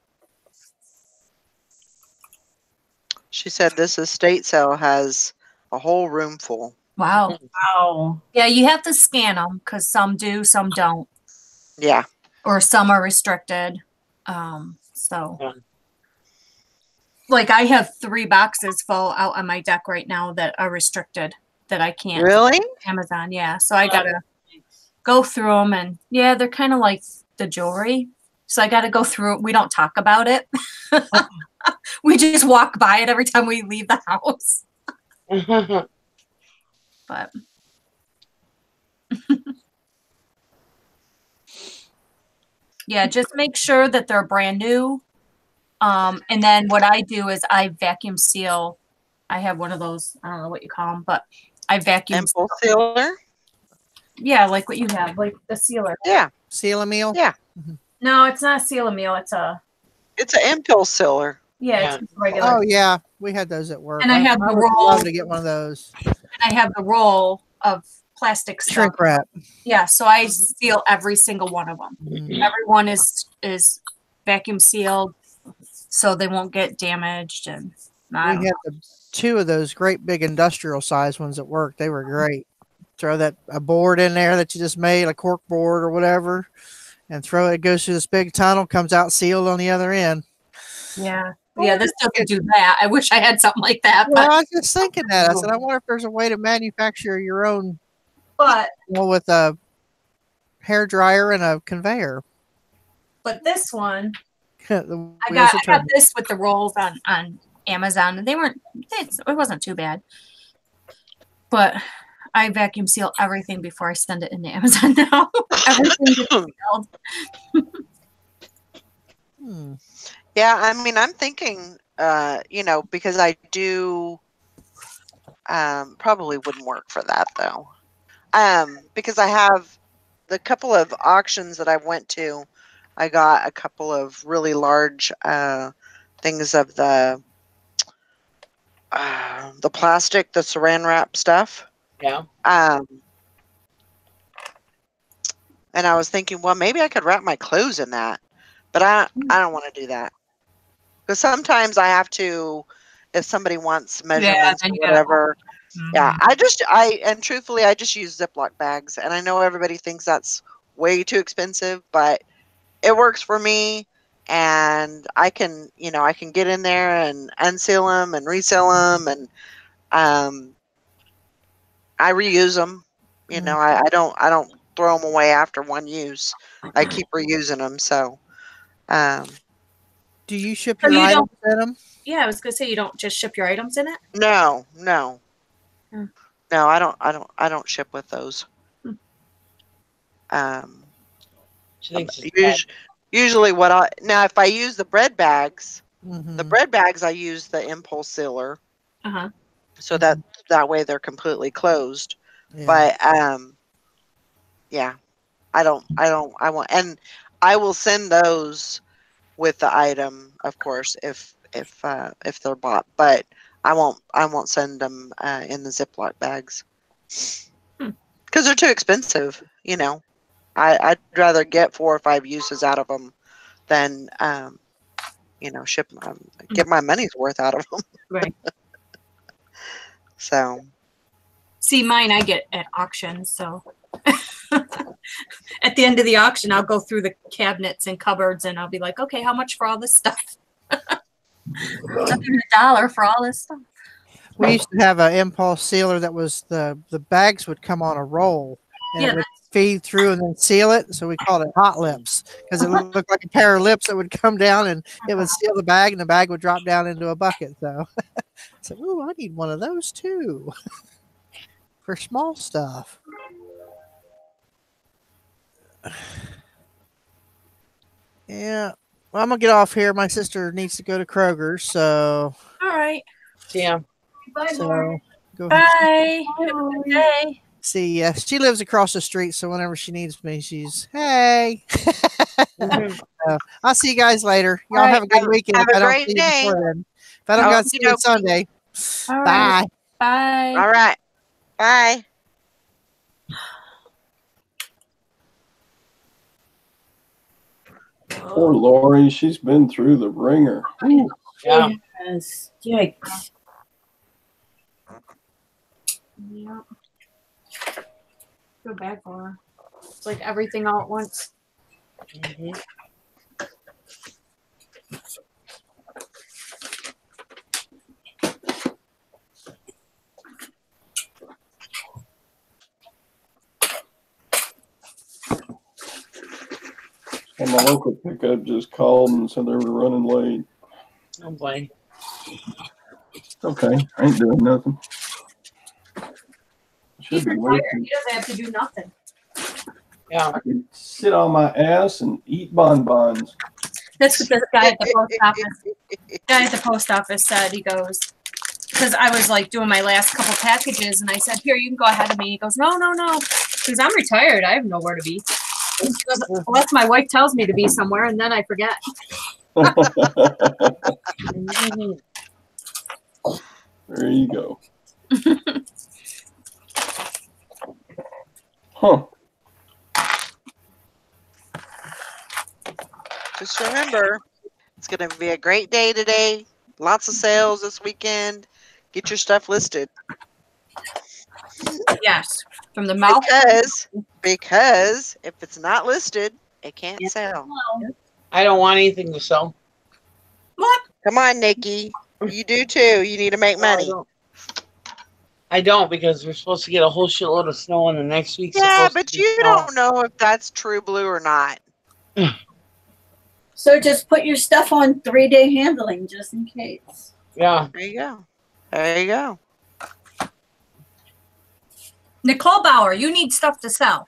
She said this estate sale has a whole room full. Wow. Wow. Yeah, you have to scan them because some do, some don't, Yeah. or some are restricted. So, Yeah. like I have 3 boxes full out on my deck right now that are restricted that I can't. Really? Amazon, yeah. So I gotta go through them, and yeah, they're kind of like the jewelry. So I gotta go through it. We don't talk about it. We just walk by it every time we leave the house. But yeah, just make sure that they're brand new. And then what I do is I vacuum seal. I have one of those, I don't know what you call them, but I vacuum Impulse sealer? Yeah, like what you have, like the sealer. Yeah. Seal a meal? Yeah. No, it's not a seal a meal. It's a It's an impulse sealer. it's just regular. Oh yeah, we had those at work. And I have the would roll. love to get one of those. And I have the roll of plastic stuff. Shrink wrap. Yeah, so I seal every single one of them. Mhm. Everyone is vacuum sealed, so they won't get damaged. And I don't We had 2 of those great big industrial size ones at work. They were great. Throw a board in there that you just made, a cork board or whatever, and throw it. It goes through this big tunnel, comes out sealed on the other end. Yeah, this doesn't do that. I wish I had something like that. Well, But I was just thinking that. I said, I wonder if there's a way to manufacture your own, with a hair dryer and a conveyor. But this one, The I wheels got are turning. this with the rolls on Amazon, and it wasn't too bad. But I vacuum seal everything before I send it into Amazon now. Everything gets sealed. Yeah, I mean, I'm thinking, because I do, probably wouldn't work for that though. Because I have the couple of auctions that I went to, I got a couple of really large things of the plastic, the saran wrap stuff. Yeah. And I was thinking, well, maybe I could wrap my clothes in that, but I don't want to do that because sometimes I have to, if somebody wants measurements or whatever. Yeah, and truthfully, I just use Ziploc bags, and I know everybody thinks that's way too expensive, but it works for me. and I can, I can get in there and unseal them and reseal them, and I reuse them. I don't throw them away after one use. I keep reusing them. So, Do you ship So your you items in them? Yeah, I was gonna say you don't just ship your items in it. no, Hmm. no, I don't ship with those. Hmm. She thinks it's bad. Usually now if I use the bread bags, the Mhm. bread bags I use the impulse sealer, Uh-huh. so that way they're completely closed. Yeah. But yeah, I want, and I will send those with the item, of course, if they're bought, but I won't send them in the Ziploc bags Hmm. because they're too expensive. I'd rather get 4 or 5 uses out of them than ship get my money's worth out of them. Right. So See, mine I get at auctions, so at the end of the auction, I'll go through the cabinets and cupboards, and I'll be like, okay, how much for all this stuff? $1 for all this stuff. We used to have an impulse sealer that was the bags would come on a roll and Yeah, it would feed through and then seal it. So we called it hot lips because it looked like a pair of lips that would come down and it would seal the bag and the bag would drop down into a bucket. So I said, "Ooh, I need one of those too for small stuff." Yeah. Well, I'm gonna get off here. My sister needs to go to Kroger's, so All right. Yeah. Bye, so Lauren. go ahead. Bye. Have a good day. See, she lives across the street, so whenever she needs me, she's hey. Mhm. I'll see you guys later. Y'all All right, have a good weekend. have If a I don't great see you day. before then. If I don't got to see you Okey-dokey. Sunday. All Bye. right. Bye. All right, bye. Poor Lori, she's been through the ringer. Whew. Yeah. Yes. Yikes. Yeah. Feel bad for her. It's like everything all at once. Mhm. And my local pickup just called and said they were running late. Oh boy. Okay, I ain't doing nothing. He's Should be retired. waiting. He doesn't have to do nothing. Yeah. I could sit on my ass and eat bonbons. That's what the guy at the post office said. He goes, because I was like doing my last couple packages, and I said, "Here, you can go ahead of me." He goes, "No, no, no," because I'm retired. I have nowhere to be. He goes, unless my wife tells me to be somewhere, and then I forget. Mhm. There you go. Huh. Just remember, it's going to be a great day today. Lots of sales this weekend. Get your stuff listed. Yes, from the mouth. Because if it's not listed, it can't sell. I don't want anything to sell. What? Come on, Nikki. You do too. You need to make money. I don't because we're supposed to get a whole shitload of snow in the next week. Yeah, but you don't know if that's true blue or not. So just put your stuff on 3-day handling just in case. Yeah. There you go. There you go. Nicole Bauer, you need stuff to sell.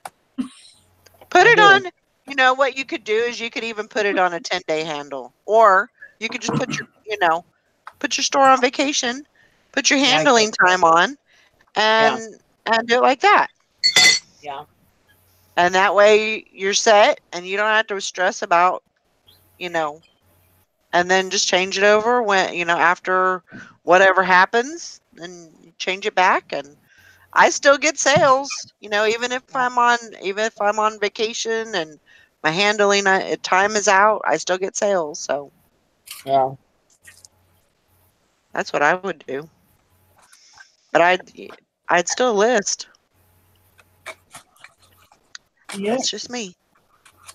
Put it do. on. You know what you could do is you could even put it on a 10-day handle, or you could just put your store on vacation, put your handling time on, and do it like that. Yeah. And that way you're set, and you don't have to stress about, and then just change it over when after whatever happens, and change it back. And I still get sales, even if I'm on vacation and my handling time is out, I still get sales. So Yeah. that's what I would do. But I'd still list. Yep. That's just me.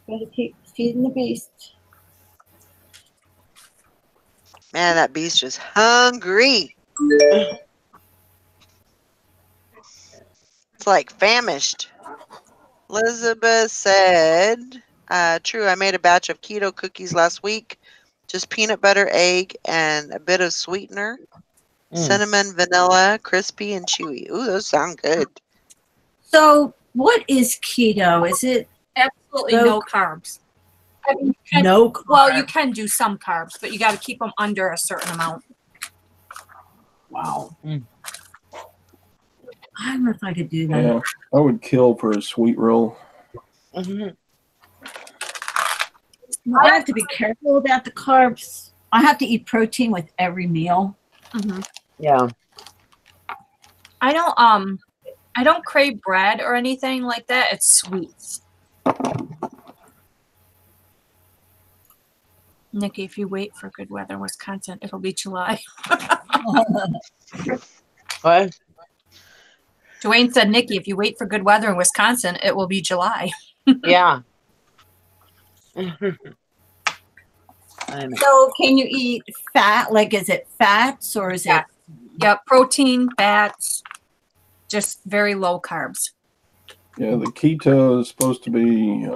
Gotta keep feeding the beast. Man, that beast is hungry. It's like famished. Elizabeth said, true, I made a batch of keto cookies last week. Just peanut butter, egg, and a bit of sweetener. Cinnamon, vanilla, crispy, and chewy. Ooh, those sound good. So, what is keto? Is it Absolutely no carbs. I mean, no carbs? Well, you can do some carbs, but you got to keep them under a certain amount. Wow. I don't know if I could do that. Yeah, I would kill for a sweet roll. I have to be careful about the carbs. I have to eat protein with every meal. Yeah. I don't crave bread or anything like that. It's sweets. Nikki, if you wait for good weather in Wisconsin, it'll be July. What? Dwayne said, Nikki, if you wait for good weather in Wisconsin, it will be July. Yeah. So can you eat fat? Like, is it fats or is it? Yep, protein, fats, just very low carbs. Yeah, the keto is supposed to be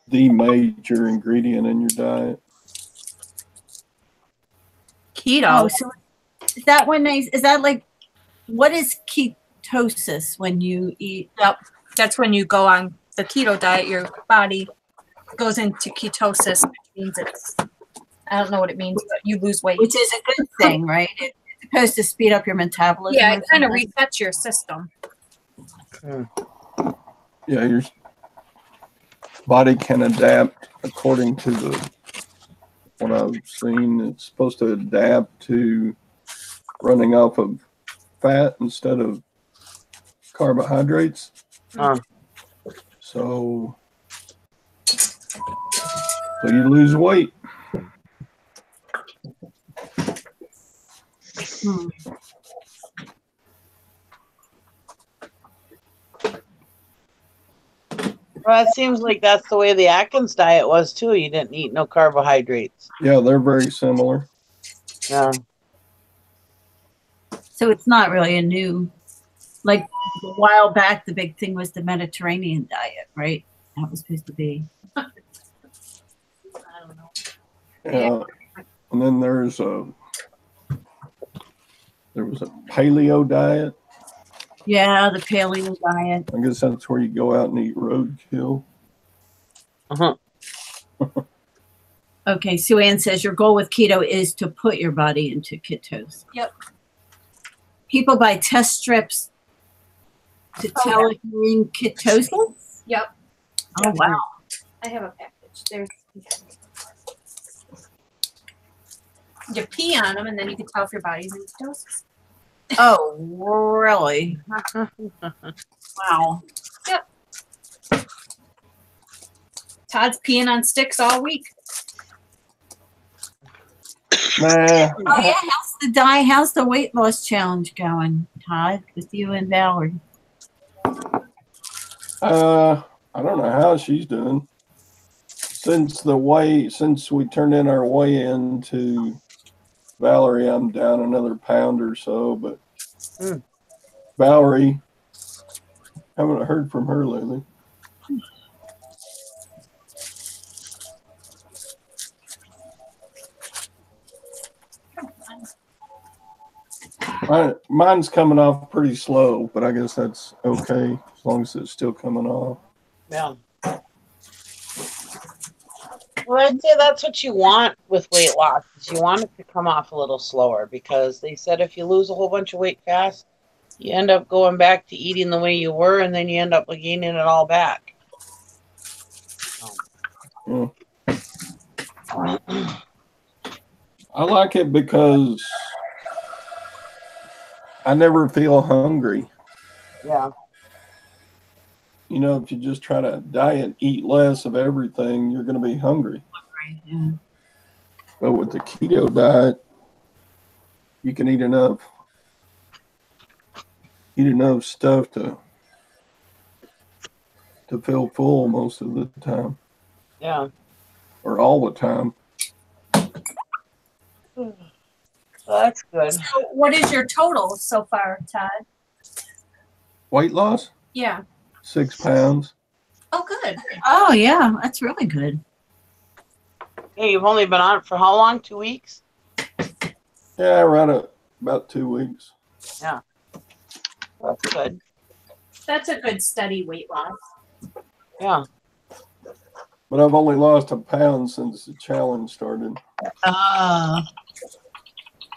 the major ingredient in your diet. Keto. Oh, so is that when is that like, what is ketosis when you eat? Yep, that's when you go on the keto diet, your body goes into ketosis, which means I don't know what it means, but you lose weight. Which is a good thing, right? It's supposed to speed up your metabolism. Yeah, it kind of resets your system. Yeah, your body can adapt according to what I've seen. It's supposed to adapt to running off of fat instead of carbohydrates. So you lose weight. Well, it seems like that's the way the Atkins diet was too. You didn't eat no carbohydrates. Yeah, they're very similar. Yeah. So it's not really a new, like a while back, the big thing was the Mediterranean diet, right? That was supposed to be. I don't know. Yeah. And then there was a paleo diet. Yeah, the paleo diet. I guess that's where you go out and eat roadkill. Okay, Sue Ann says your goal with keto is to put your body into ketosis. Yep. People buy test strips to tell if you're in ketosis? Yep. Oh, wow. I have a package. There's. You pee on them, and then you can tell if your body's in ketosis. Oh, really? Wow. Yep. Todd's peeing on sticks all week. Nah. Oh, yeah. How's the weight loss challenge going, Todd, with you and Valerie? I don't know how she's doing. Since we turned in our weigh-in to Valerie, I'm down another pound or so, but Valerie, haven't heard from her lately. Mine's coming off pretty slow, but I guess that's okay as long as it's still coming off. Yeah. Well, I'd say that's what you want with weight loss. Is you want it to come off a little slower, because they said if you lose a whole bunch of weight fast, you end up going back to eating the way you were, and then you end up gaining it all back. I like it because I never feel hungry. Yeah. You know, if you just try to diet, eat less of everything, you're going to be hungry. Yeah. But with the keto diet, you can eat enough stuff to feel full most of the time. Yeah. Or all the time. Well, that's good. So what is your total so far, Todd? Weight loss, Yeah. 6 pounds. Oh, good. Oh yeah, that's really good. Hey, you've only been on it for how long? 2 weeks? Yeah, right about 2 weeks. Yeah. That's good. That's a good steady weight loss. Yeah. But I've only lost a pound since the challenge started.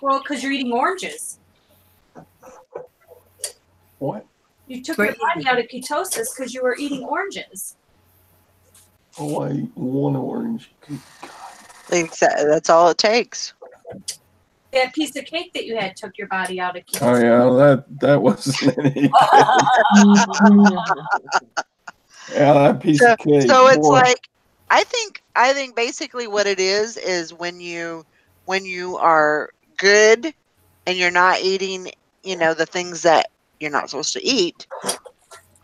Well, because you're eating oranges. What? You took your body out of ketosis because you were eating oranges. Oh, I eat one orange. That's all it takes. That piece of cake that you had took your body out of ketosis. Oh yeah, that wasn't any. Yeah, that piece of cake. So it's boy. like I think basically what it is when you are good and you're not eating, the things that you're not supposed to eat,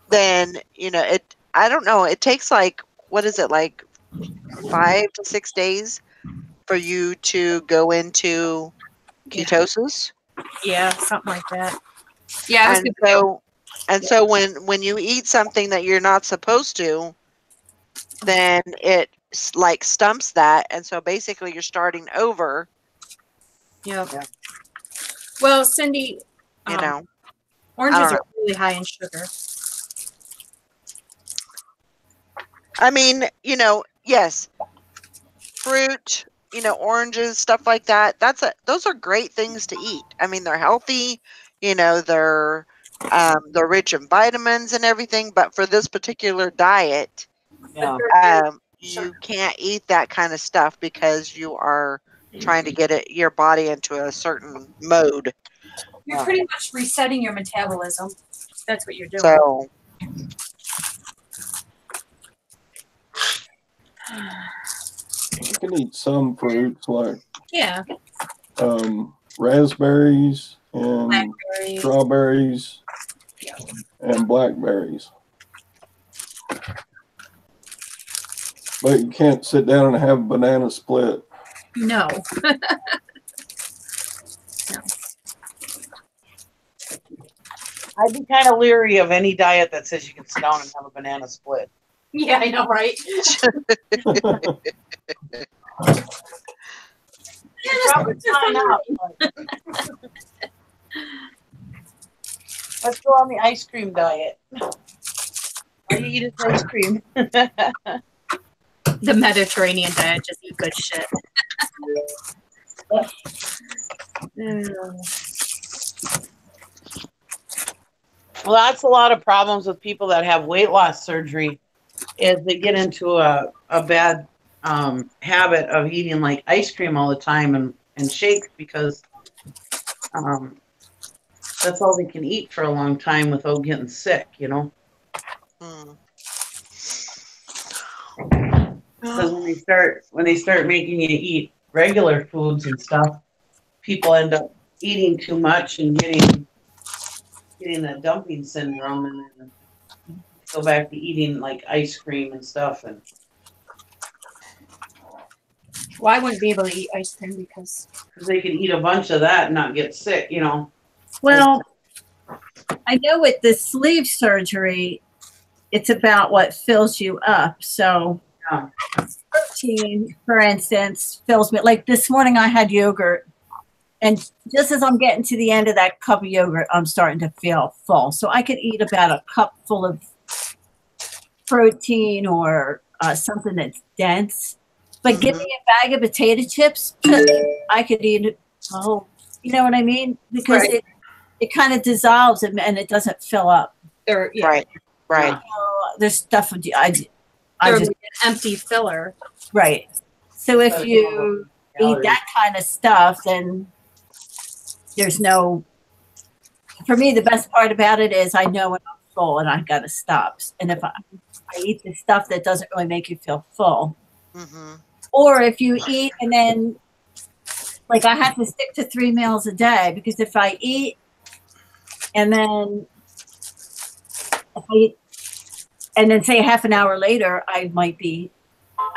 then I don't know, it takes like, what is it, like 5 to 6 days for you to go into ketosis. Yeah, something like that. Yeah. And so when you eat something that you're not supposed to, then it like stumps that, and so basically you're starting over. Yeah. Well, Cindy, oranges are really high in sugar. I mean, yes, fruit, oranges, stuff like that. Those are great things to eat. I mean, they're healthy. They're rich in vitamins and everything. But for this particular diet, you can't eat that kind of stuff because you are trying to get your body into a certain mode. You're pretty much resetting your metabolism. That's what you're doing. So. You can eat some fruits like raspberries and strawberries and blackberries. But you can't sit down and have a banana split. No. I'd be kind of leery of any diet that says you can sit down and have a banana split. Yeah, I know, right? Probably sign up. Let's go on the ice cream diet. All you eat is ice cream. The Mediterranean diet, just eat good shit. Well, that's a lot of problems with people that have weight loss surgery, is they get into a bad habit of eating like ice cream all the time and shakes because that's all they can eat for a long time without getting sick, Because when they start making you eat regular foods and stuff, people end up eating too much and getting that dumping syndrome, and then go back to eating like ice cream and stuff. And well, I wouldn't be able to eat ice cream because they could eat a bunch of that and not get sick, Well, I know with the sleeve surgery, it's about what fills you up. So protein, for instance, fills me. Like this morning I had yogurt, and just as I'm getting to the end of that cup of yogurt, I'm starting to feel full. So I could eat about a cup full of protein or something that's dense. But give me a bag of potato chips, I could eat it. Oh, you know what I mean? Because it kind of dissolves and it doesn't fill up. Right. There's stuff I just an empty filler. Right. So if you eat that kind of stuff, then there's no. For me, the best part about it is I know when I'm full and I've got to stop. And if I eat the stuff that doesn't really make you feel full, or if you eat and then, like, I have to stick to 3 meals a day, because if I eat and then say half an hour later, I might be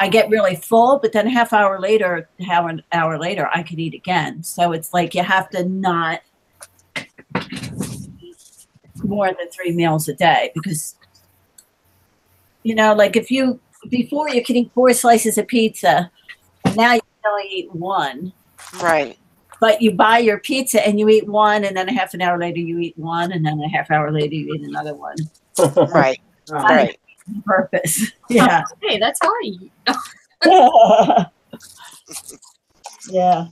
I get really full, but then a half hour later, an hour later, I could eat again. So it's like you have to not eat more than 3 meals a day because, you know, like before you could eat 4 slices of pizza, and now you can only eat 1. Right. But you buy your pizza and you eat 1, and then a half an hour later you eat 1, and then a half hour later you eat another 1. Right. Right. Purpose. Yeah. Hey, that's how I eat. Yeah.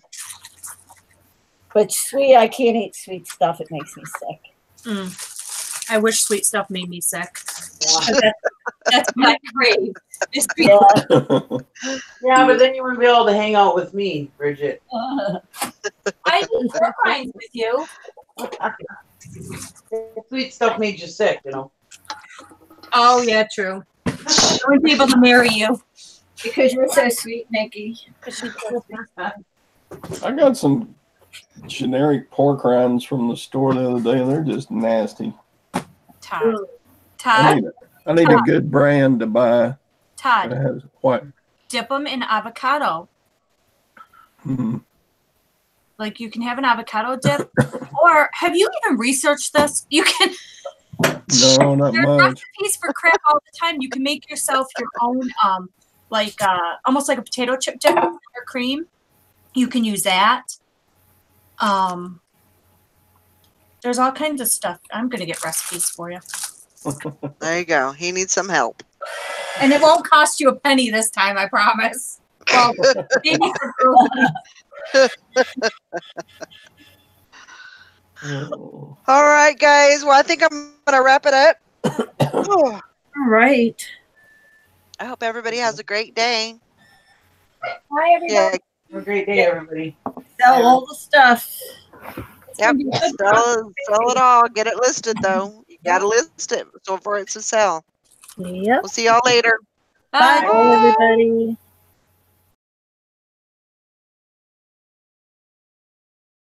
But sweet, I can't eat sweet stuff. It makes me sick. I wish sweet stuff made me sick. That's what I crave. Is sweet. Yeah. Yeah, but then you wouldn't be able to hang out with me, Bridget. I did pork rinds with you. Sweet stuff made you sick, you know. Oh yeah, true. I wouldn't be able to marry you. Because you're so sweet, Nikki. I got some generic pork rinds from the store the other day. They're just nasty. Todd. I need a good brand to buy. Todd. That has what? Dip them in avocado. Hmm. Like you can have an avocado dip. Or have you even researched this? You can. No, not There's much. recipes for crap all the time. You can make yourself your own, almost like a potato chip dip or cream. You can use that. There's all kinds of stuff. I'm gonna get recipes for you. There you go. He needs some help. And it won't cost you a penny this time, I promise. Well, maybe for All right, guys. Well, I think I'm gonna wrap it up. All right. I hope everybody has a great day. Hi, everybody. Yeah. Have a great day, everybody. Sell all the stuff. Yep. Sell it all. Get it listed though. You gotta list it so for it to sell. Yep. We'll see y'all later. Bye. Bye, everybody.